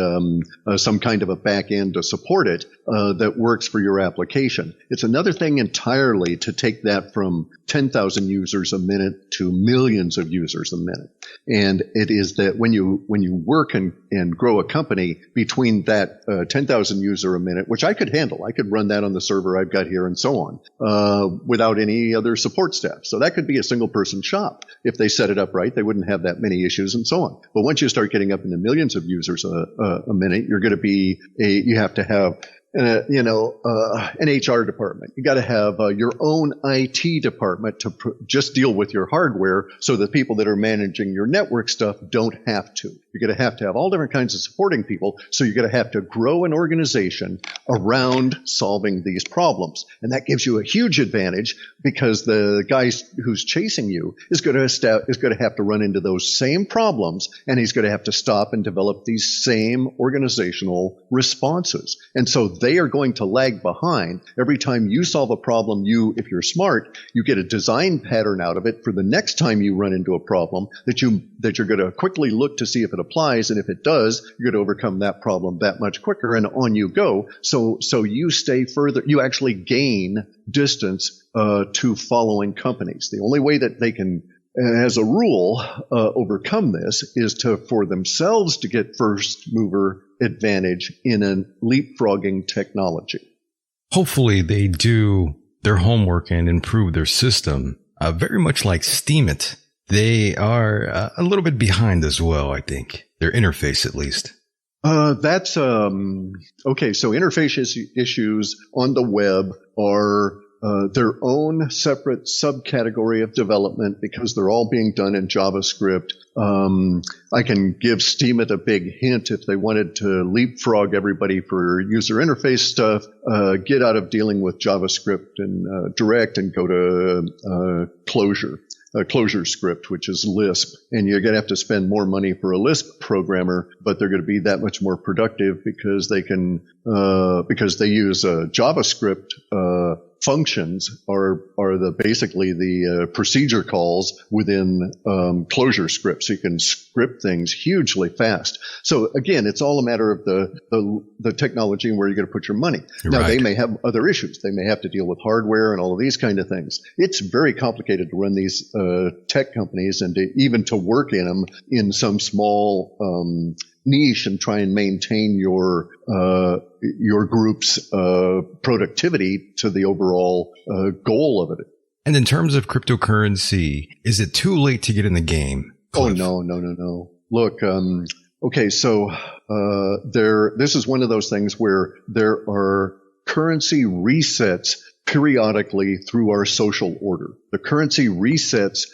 some kind of a back end to support it that works for your application. It's another thing entirely to take that from 10,000 users a minute to millions of users a minute. And it is that when you work and grow a company between that 10,000 user a minute, which I could handle, I could run that on the server I've got here and so on, without any other support staff. So that could be a single person shop. If they set it up right, they wouldn't have that many issues and so on. But once you start getting up into millions of users a minute, you're going to be you have to have an HR department. You got to have your own IT department to just deal with your hardware, so the people that are managing your network stuff don't have to. You're going to have all different kinds of supporting people. So you're going to have to grow an organization around solving these problems. And that gives you a huge advantage, because the guy who's chasing you is going to have to run into those same problems, and he's going to have to stop and develop these same organizational responses. And so they are going to lag behind. Every time you solve a problem, if you're smart, you get a design pattern out of it for the next time you run into a problem that you're going to quickly look to see if it applies. And if it does, you're going to overcome that problem that much quicker, and on you go. So you stay further, you actually gain distance to following companies. The only way that they can, as a rule, overcome this is for themselves to get first mover advantage in a leapfrogging technology. Hopefully they do their homework and improve their system. Very much like Steemit, they are a little bit behind as well, I think. Their interface, at least. That's okay. So interface issues on the web are their own separate subcategory of development, because they're all being done in JavaScript. I can give Steemit a big hint. If they wanted to leapfrog everybody for user interface stuff, get out of dealing with JavaScript and Direct and go to ClojureScript, which is Lisp. And you're going to have to spend more money for a Lisp programmer, but they're going to be that much more productive because they use JavaScript functions are basically the procedure calls within ClojureScript, so you can script things hugely fast. So again, it's all a matter of the technology and where you're going to put your money. Now, Right. They may have other issues. They may have to deal with hardware and all of these kind of things. It's very complicated to run these tech companies, and even to work in them in some small niche and try and maintain your group's productivity to the overall goal of it. And in terms of cryptocurrency, is it too late to get in the game, Clif? Oh, no. Look, okay, so this is one of those things where there are currency resets periodically through our social order. The currency resets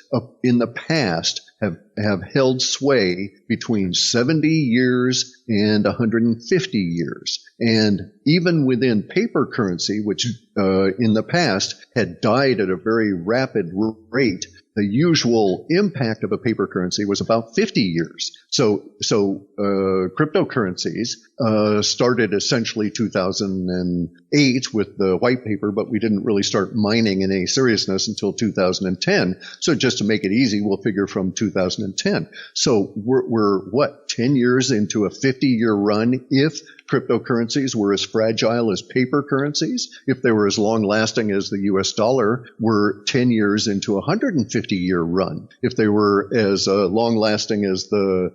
in the past have held sway between 70 years and 150 years. And even within paper currency, which in the past had died at a very rapid rate, the usual impact of a paper currency was about 50 years. So cryptocurrencies started essentially 2008 with the white paper, but we didn't really start mining in any seriousness until 2010. So just to make it easy, we'll figure from 2010. So we're 10 years into a 50-year run if cryptocurrencies were as fragile as paper currencies. If they were as long-lasting as the U.S. dollar, we're 10 years into a 150-year run. If they were as long-lasting as the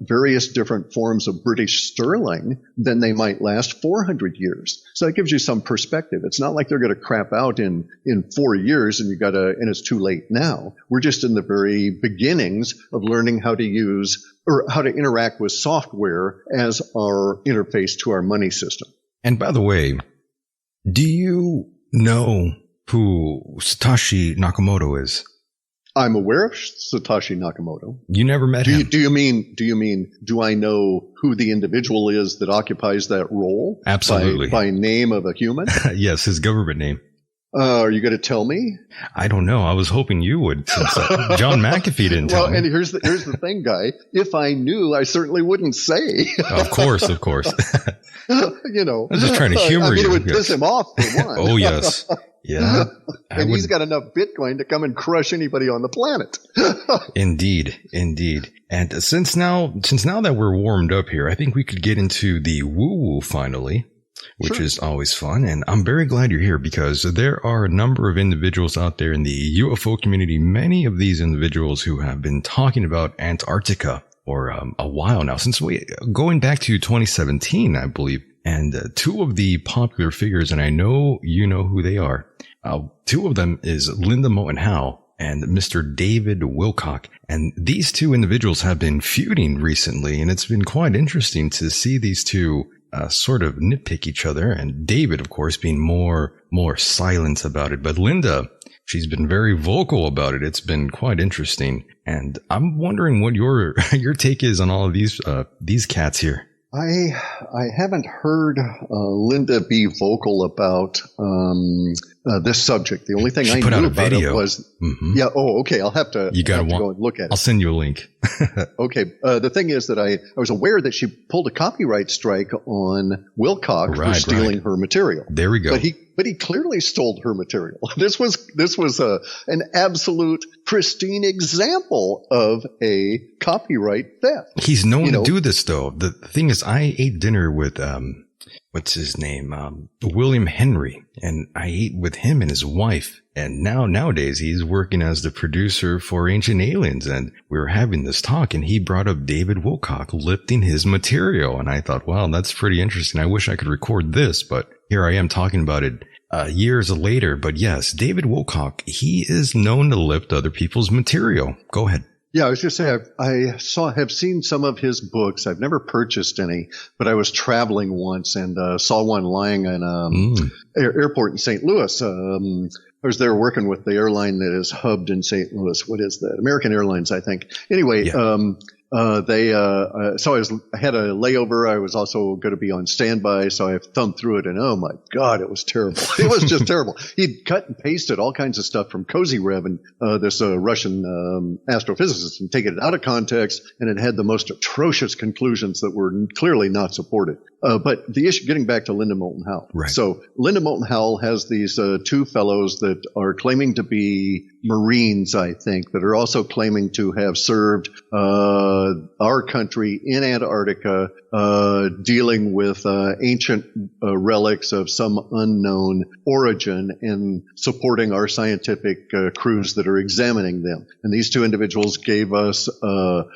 various different forms of British sterling, then they might last 400 years. So that gives you some perspective. It's not like they're going to crap out in 4 years and and it's too late now. We're just in the very beginnings of learning how to use or how to interact with software as our interface to our money system. And by the way, do you know who Satoshi Nakamoto is? I'm aware of Satoshi Nakamoto. You never met him? Do you mean, do I know who the individual is that occupies that role? Absolutely. By name of a human? Yes, his government name. Are you going to tell me? I don't know. I was hoping you would. Since, John McAfee didn't tell me. Well, and here's the thing, Guy. If I knew, I certainly wouldn't say. Of course. You know. I was just trying to humor you. It would piss him off, for one. Oh, yes. Yeah, and he's got enough Bitcoin to come and crush anybody on the planet. Indeed. And since now that we're warmed up here, I think we could get into the woo-woo finally, which Sure. is always fun. And I'm very glad you're here because there are a number of individuals out there in the UFO community, many of these individuals who have been talking about Antarctica for a while now, going back to 2017, I believe. And two of the popular figures, and I know you know who they are. Two of them is Linda Moulton Howe and Mr. David Wilcock. And these two individuals have been feuding recently, and it's been quite interesting to see these two sort of nitpick each other. And David, of course, being more silent about it. But Linda, she's been very vocal about it. It's been quite interesting. And I'm wondering what your take is on all of these cats here. I haven't heard Linda be vocal about this subject. The only thing I knew about it was, yeah. Oh, okay. I'll have to go and look at it. I'll send you a link. Okay. The thing is that I was aware that she pulled a copyright strike on Wilcock for stealing her material. There we go. But he clearly stole her material. This was an absolute pristine example of a copyright theft. He's known to do this, though. The thing is, I ate dinner with what's his name, William Henry, and I ate with him and his wife. And nowadays he's working as the producer for Ancient Aliens, and we were having this talk, and he brought up David Wilcock lifting his material, and I thought, wow, that's pretty interesting. I wish I could record this, but here I am talking about it years later. But yes, David Wilcock, he is known to lift other people's material. Go ahead. Yeah, I was just saying, I have seen some of his books. I've never purchased any, but I was traveling once and saw one lying in an airport in St. Louis. I was there working with the airline that is hubbed in St. Louis. What is that? American Airlines, I think. Anyway, so I had a layover. I was also going to be on standby, so I thumbed through it, and oh my God, it was terrible. It was just terrible. He'd cut and pasted all kinds of stuff from Cozy Rev and this Russian astrophysicist, and taken it out of context, and it had the most atrocious conclusions that were clearly not supported. But the issue, getting back to Linda Moulton Howe. Right. So Linda Moulton Howe has these two fellows that are claiming to be Marines, I think, that are also claiming to have served our country in Antarctica, dealing with ancient relics of some unknown origin and supporting our scientific crews that are examining them. And these two individuals gave us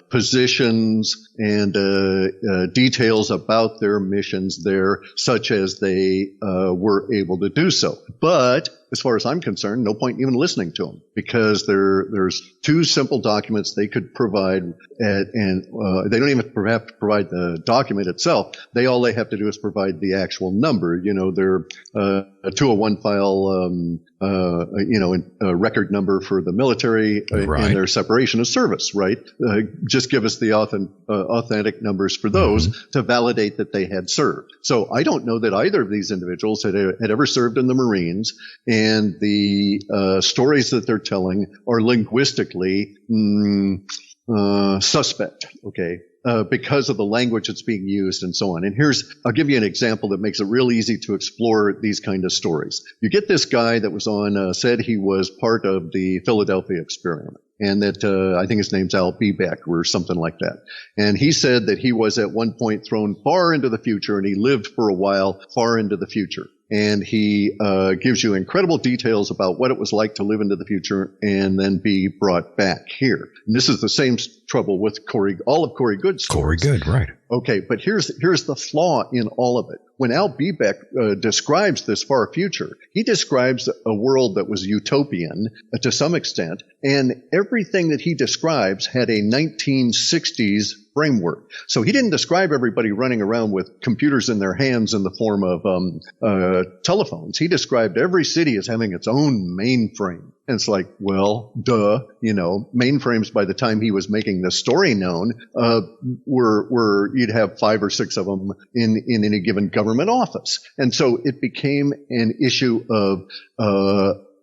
positions and details about their missions there, such as they were able to do so. But as far as I'm concerned, no point even listening to them, because there's two simple documents they could provide, and they don't even have to provide the document itself. All they have to do is provide the actual number. Their 201 file, record number for the military and their separation of service, right? Just give us the authentic numbers for those to validate that they had served. So I don't know that either of these individuals had ever served in the Marines, and the stories that they're telling are linguistically suspect, okay, because of the language that's being used and so on. And I'll give you an example that makes it real easy to explore these kind of stories. You get this guy that was on, said he was part of the Philadelphia experiment, and that I think his name's Al Bebeck or something like that. And he said that he was at one point thrown far into the future, and he lived for a while far into the future. And he gives you incredible details about what it was like to live into the future and then be brought back here. And this is the same trouble with all of Corey Good's stories. Corey Good, right. Okay, but here's the flaw in all of it. When Al Bebeck describes this far future, he describes a world that was utopian to some extent, and everything that he describes had a 1960s framework. So he didn't describe everybody running around with computers in their hands in the form of telephones. He described every city as having its own mainframe. And it's like, well, duh, mainframes by the time he was making the story known, were you'd have 5 or 6 of them in any given government office. And so it became an issue of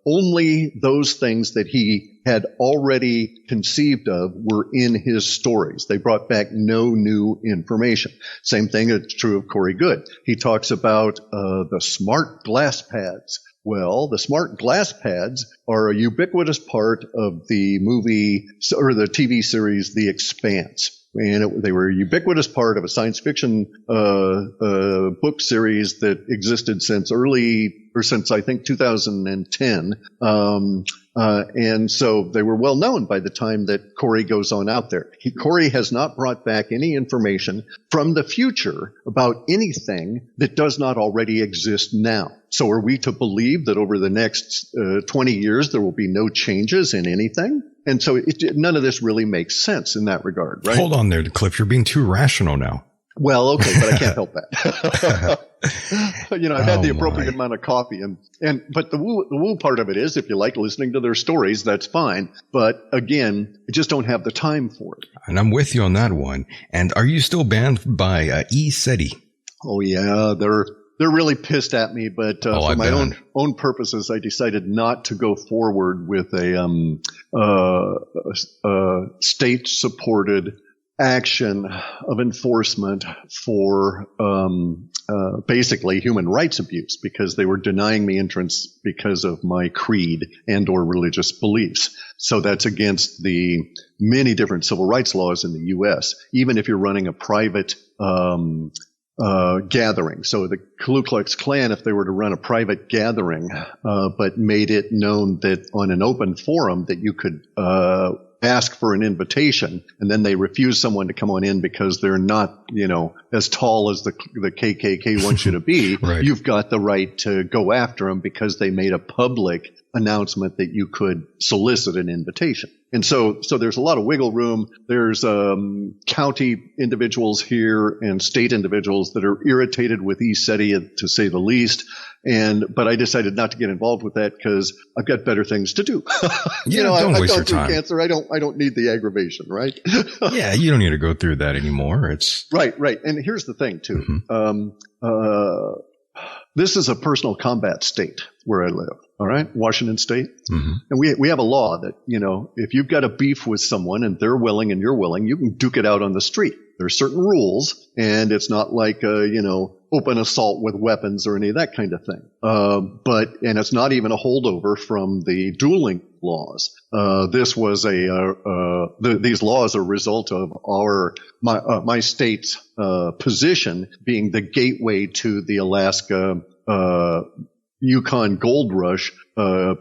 only those things that he had already conceived of were in his stories. They brought back no new information. Same thing is true of Corey Good. He talks about the smart glass pads Well, the smart glass pads are a ubiquitous part of the movie or the TV series The Expanse. And they were a ubiquitous part of a science fiction book series that existed since I think 2010. And so they were well known by the time that Corey goes on out there. Corey has not brought back any information from the future about anything that does not already exist now. So are we to believe that over the next 20 years there will be no changes in anything? And so none of this really makes sense in that regard, right? Hold on there, Cliff. You're being too rational now. Well, okay, but I can't help that. I've had the appropriate amount of coffee, but the woo part of it is, if you like listening to their stories, that's fine. But again, I just don't have the time for it. And I'm with you on that one. And are you still banned by ESETI? Oh yeah, they're really pissed at me, but for my own purposes, I decided not to go forward with a state-supported action of enforcement for basically human rights abuse, because they were denying me entrance because of my creed and or religious beliefs. So that's against the many different civil rights laws in the U.S., even if you're running a private gathering. So the Ku Klux Klan, if they were to run a private gathering, but made it known that on an open forum that you could ask for an invitation, and then they refuse someone to come on in because they're not, as tall as the KKK wants you to be, right. You've got the right to go after them because they made a public announcement that you could solicit an invitation. And so there's a lot of wiggle room. There's county individuals here and state individuals that are irritated with ESETI, to say the least. But I decided not to get involved with that because I've got better things to do. Don't waste your time. Cancer. I don't need the aggravation, right? Yeah, you don't need to go through that anymore. It's right. And here's the thing too. Mm-hmm. This is a personal combat state where I live. All right, Washington State. Mm-hmm. And we have a law that, if you've got a beef with someone and they're willing and you're willing, you can duke it out on the street. There are certain rules, and it's not like, open assault with weapons or any of that kind of thing. And it's not even a holdover from the dueling laws. This was these laws are a result of my state's position being the gateway to the Alaska Yukon gold rush,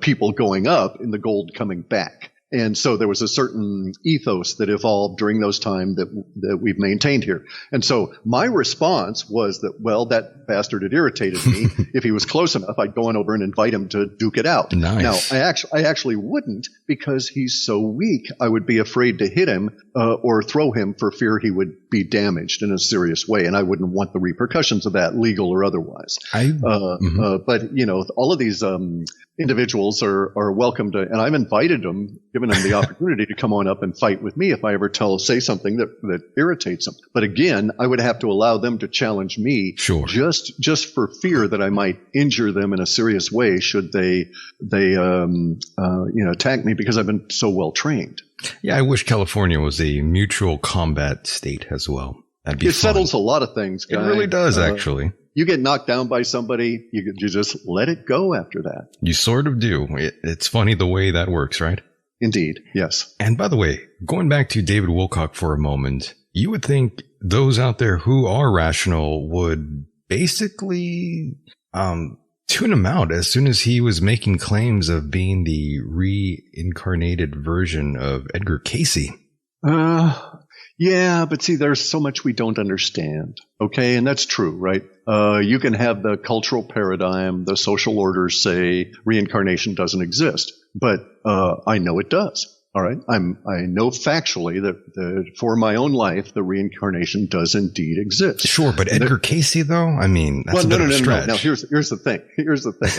people going up and the gold coming back. And so there was a certain ethos that evolved during those times that we've maintained here. And so my response was that, well, that bastard had irritated me. If he was close enough, I'd go on over and invite him to duke it out. Nice. Now, I actually wouldn't, because he's so weak. I would be afraid to hit him or throw him for fear he would be damaged in a serious way. And I wouldn't want the repercussions of that, legal or otherwise. But, all of these individuals are welcome to, and I've invited them, given them the opportunity to come on up and fight with me if I ever say something that irritates them. But again, I would have to allow them to challenge me, sure, just for fear that I might injure them in a serious way should they attack me, because I've been so well trained. Yeah, I wish California was a mutual combat state as well. That'd be fun. Settles a lot of things, guy. It really does, actually. You get knocked down by somebody, you just let it go after that. You sort of do. It's funny the way that works, right? Indeed, yes. And by the way, going back to David Wilcock for a moment, you would think those out there who are rational would basically tune him out as soon as he was making claims of being the reincarnated version of Edgar Cayce. Yeah, but see, there's so much we don't understand. Okay, and that's true, right? You can have the cultural paradigm, the social orders say reincarnation doesn't exist, but I know it does. All right, I know factually that for my own life, the reincarnation does indeed exist. Sure, but Edgar Cayce, though, I mean, that's a bit of a stretch. No. Here's the thing.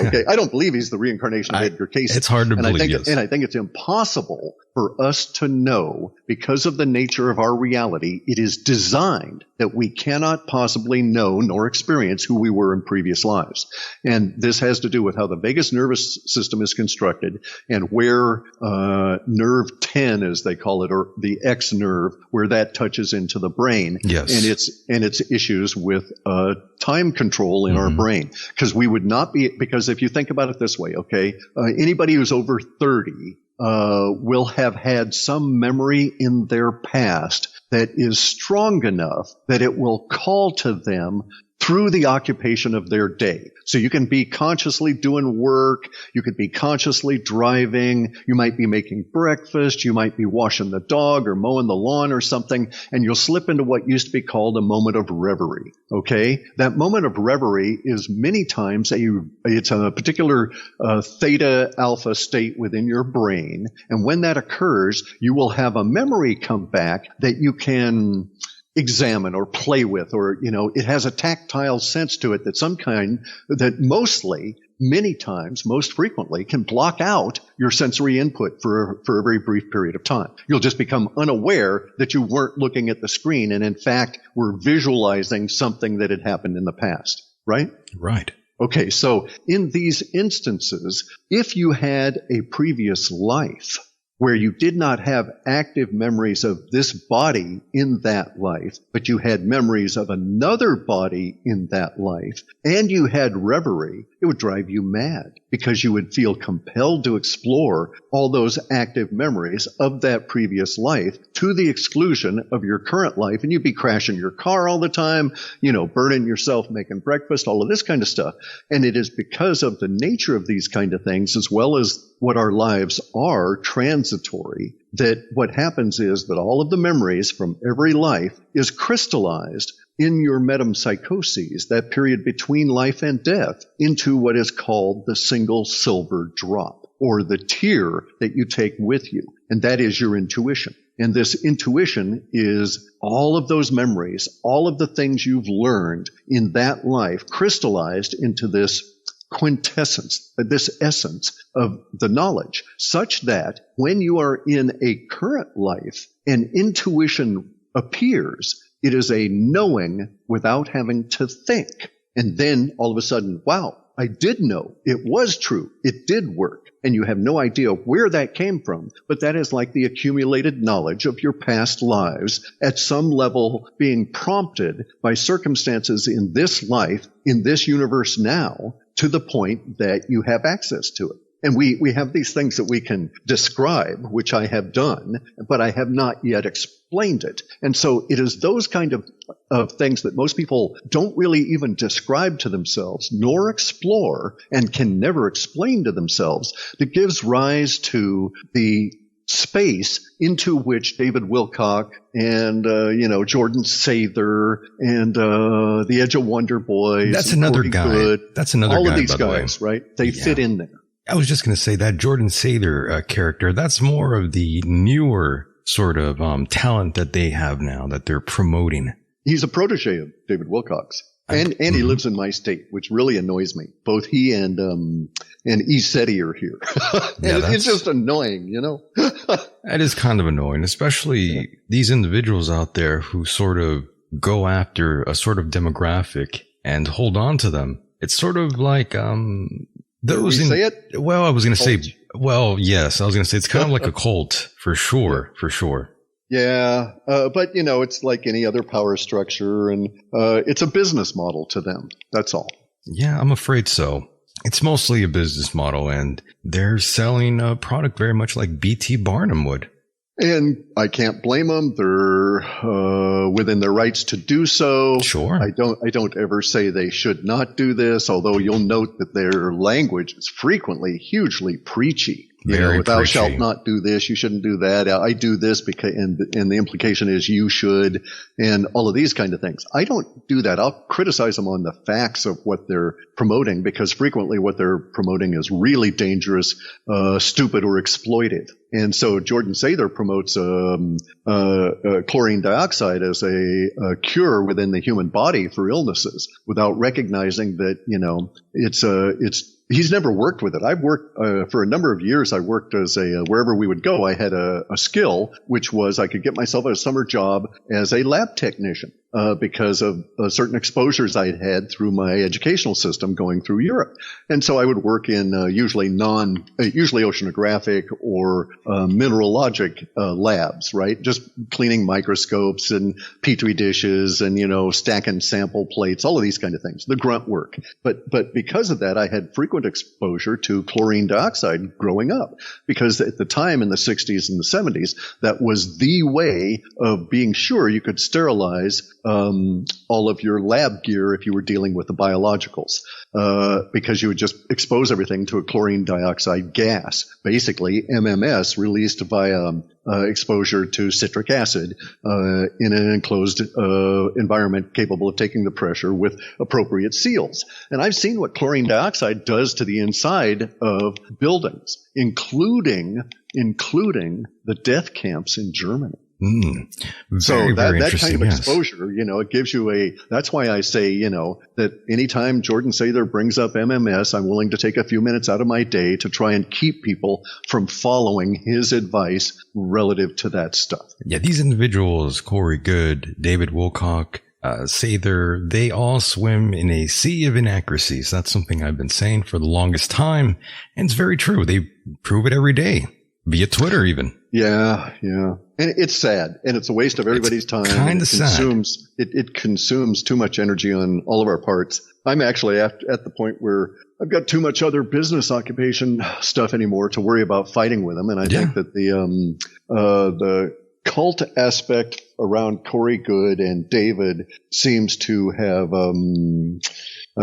Okay, I don't believe he's the reincarnation of Edgar Cayce. It's hard to believe. Yes. And I think it's impossible for us to know, because of the nature of our reality. It is designed that we cannot possibly know nor experience who we were in previous lives. And this has to do with how the vagus nervous system is constructed and where nerve nerve 10, as they call it, or the X nerve, where that touches into the brain. Yes. And it's issues with time control in our brain. Because if you think about it this way, okay, anybody who's over 30 will have had some memory in their past that is strong enough that it will call to them through the occupation of their day. So you can be consciously doing work. You could be consciously driving. You might be making breakfast. You might be washing the dog or mowing the lawn or something. And you'll slip into what used to be called a moment of reverie. Okay. That moment of reverie is many times it's a particular theta alpha state within your brain. And when that occurs, you will have a memory come back that you can examine or play with, or, it has a tactile sense to it that many times, most frequently, can block out your sensory input for a very brief period of time. You'll just become unaware that you weren't looking at the screen and, in fact, were visualizing something that had happened in the past, right? Right. Okay, so in these instances, if you had a previous life where you did not have active memories of this body in that life, but you had memories of another body in that life, and you had reverie, it would drive you mad because you would feel compelled to explore all those active memories of that previous life to the exclusion of your current life. And you'd be crashing your car all the time, burning yourself, making breakfast, all of this kind of stuff. And it is because of the nature of these kind of things, as well as what our lives are transitory, that what happens is that all of the memories from every life is crystallized in your metempsychoses, that period between life and death, into what is called the single silver drop, or the tear that you take with you. And that is your intuition. And this intuition is all of those memories, all of the things you've learned in that life crystallized into this quintessence, this essence of the knowledge, such that when you are in a current life and intuition appears, it is a knowing without having to think. And then all of a sudden, wow, I did know. It was true. It did work. And you have no idea where that came from. But that is like the accumulated knowledge of your past lives at some level being prompted by circumstances in this life, in this universe now, to the point that you have access to it. And we have these things that we can describe, which I have done, but I have not yet explained it. And so it is those kind of things that most people don't really even describe to themselves, nor explore, and can never explain to themselves, that gives rise to the space into which David Wilcock and, Jordan Sather and the Edge of Wonder Boys. That's another guy. Good, That's another all guy, of these by the way. guys, right? They fit in there. I was just going to say that Jordan Sather character, that's more of the newer sort of talent that they have now that they're promoting. He's a protege of David Wilcock's. And he lives in my state, which really annoys me. Both he and Isetti are here. It's just annoying, That is kind of annoying, especially these individuals out there who sort of go after a sort of demographic and hold on to them. It's sort of like those. Say it? Well, I was going to say. Well, yes, I was going to say it's kind of like a cult for sure, for sure. Yeah, but it's like any other power structure, and it's a business model to them. That's all. Yeah, I'm afraid so. It's mostly a business model, and they're selling a product very much like B.T. Barnum would. And I can't blame them. They're within their rights to do so. Sure. I don't ever say they should not do this, although you'll note that their language is frequently hugely preachy. Thou shalt not do this, you shouldn't do that. I do this because, and the implication is you should, and all of these kind of things. I don't do that. I'll criticize them on the facts of what they're promoting, because frequently what they're promoting is really dangerous, stupid, or exploitive. And so Jordan Sather promotes chlorine dioxide as a cure within the human body for illnesses, without recognizing that he's never worked with it. I've worked for a number of years. I worked as wherever we would go, I had a skill, which was I could get myself a summer job as a lab technician. because of certain exposures I'd had through my educational system going through Europe. And so I would work in usually oceanographic or mineralogic labs, right? Just cleaning microscopes and petri dishes and, stacking sample plates, all of these kind of things, the grunt work. But because of that, I had frequent exposure to chlorine dioxide growing up, because at the time in the 60s and the 70s, that was the way of being sure you could sterilize all of your lab gear if you were dealing with the biologicals, because you would just expose everything to a chlorine dioxide gas, basically MMS, released via exposure to citric acid in an enclosed environment capable of taking the pressure with appropriate seals. And I've seen what chlorine dioxide does to the inside of buildings, including the death camps in Germany. So that kind of exposure, it gives you that's why I say, that anytime Jordan Sather brings up MMS, I'm willing to take a few minutes out of my day to try and keep people from following his advice relative to that stuff. Yeah, these individuals, Corey Good, David Wilcock, Sather, they all swim in a sea of inaccuracies. That's something I've been saying for the longest time. And it's very true. They prove it every day, via Twitter even. Yeah. And it's sad, and it's a waste of everybody's time. Kind of sad. It consumes too much energy on all of our parts. I'm actually at the point where I've got too much other business occupation stuff anymore to worry about fighting with them. And I think that the cult aspect around Corey Good and David seems to have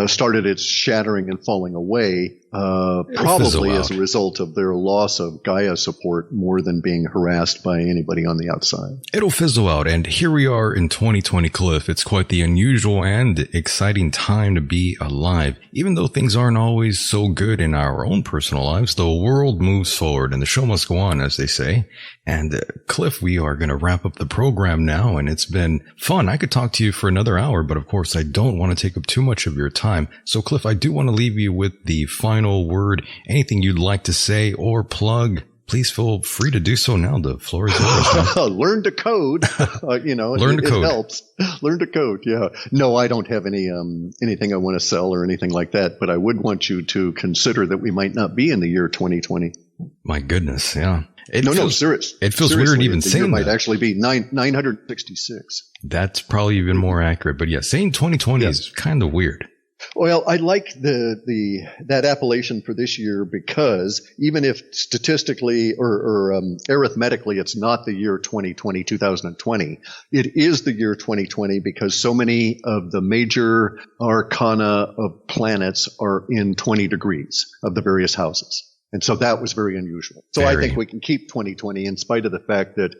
started its shattering and falling away, probably as a result of their loss of Gaia support more than being harassed by anybody on the outside. It'll fizzle out, and here we are in 2020, Cliff. It's quite the unusual and exciting time to be alive. Even though things aren't always so good in our own personal lives, the world moves forward and the show must go on, as they say. And Cliff, we are going to wrap up the program now, and it's been fun. I could talk to you for another hour, but of course I don't want to take up too much of your time. So Cliff, I do want to leave you with the final word. Anything you'd like to say or plug, please feel free to do so now. The floor is yours. Learn to code. Learn to code. It helps. Learn to code. Yeah. No, I don't have anything I want to sell or anything like that, but I would want you to consider that we might not be in the year 2020. My goodness. Yeah. Serious. It feels weird even saying that. It might actually be 966. That's probably even more accurate. But yeah, saying 2020 is kind of weird. Well, I like that appellation for this year because even if statistically or arithmetically it's not the year 2020, it is the year 2020 because so many of the major arcana of planets are in 20 degrees of the various houses. And so that was very unusual. So I think we can keep 2020 in spite of the fact that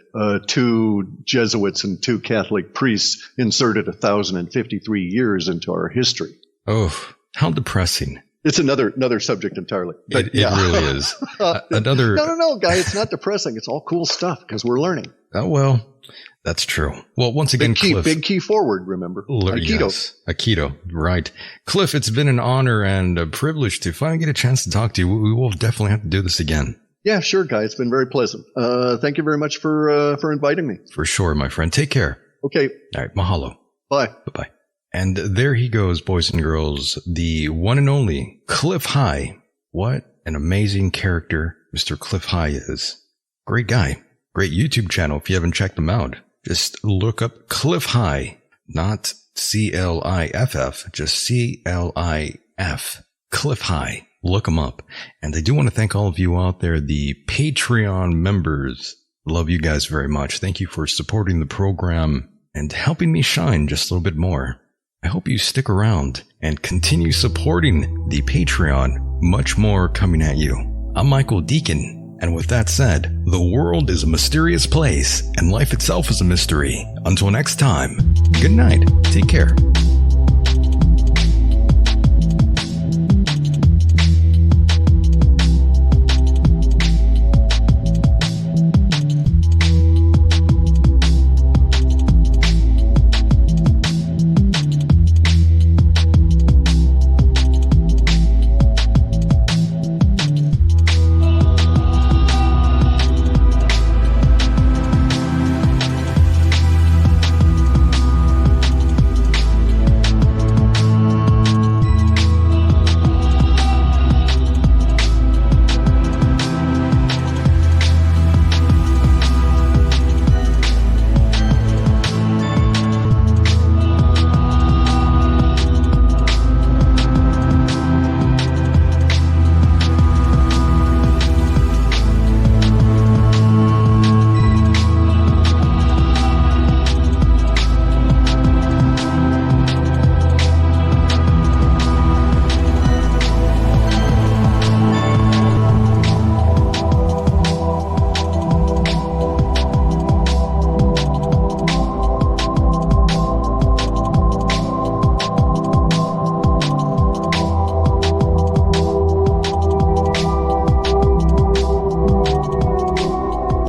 2 Jesuits and 2 Catholic priests inserted 1,053 years into our history. Oh, how depressing. It's another subject entirely. But it really is. No, guy, it's not depressing. It's all cool stuff because we're learning. Oh, well, that's true. Well, once again, Cliff. Big key forward, remember. Aikido. Yes, Aikido, right. Cliff, it's been an honor and a privilege to finally get a chance to talk to you. We will definitely have to do this again. Yeah, sure, guy. It's been very pleasant. Thank you very much for inviting me. For sure, my friend. Take care. Okay. All right, mahalo. Bye. Bye-bye. And there he goes, boys and girls, the one and only Clif High. What an amazing character Mr. Clif High is. Great guy. Great YouTube channel if you haven't checked him out. Just look up Clif High, not C-L-I-F-F, just C-L-I-F. Clif High. Look him up. And I do want to thank all of you out there, the Patreon members. Love you guys very much. Thank you for supporting the program and helping me shine just a little bit more. I hope you stick around and continue supporting the Patreon. Much more coming at you. I'm Michael Decon, and with that said, the world is a mysterious place, and life itself is a mystery. Until next time, good night. Take care.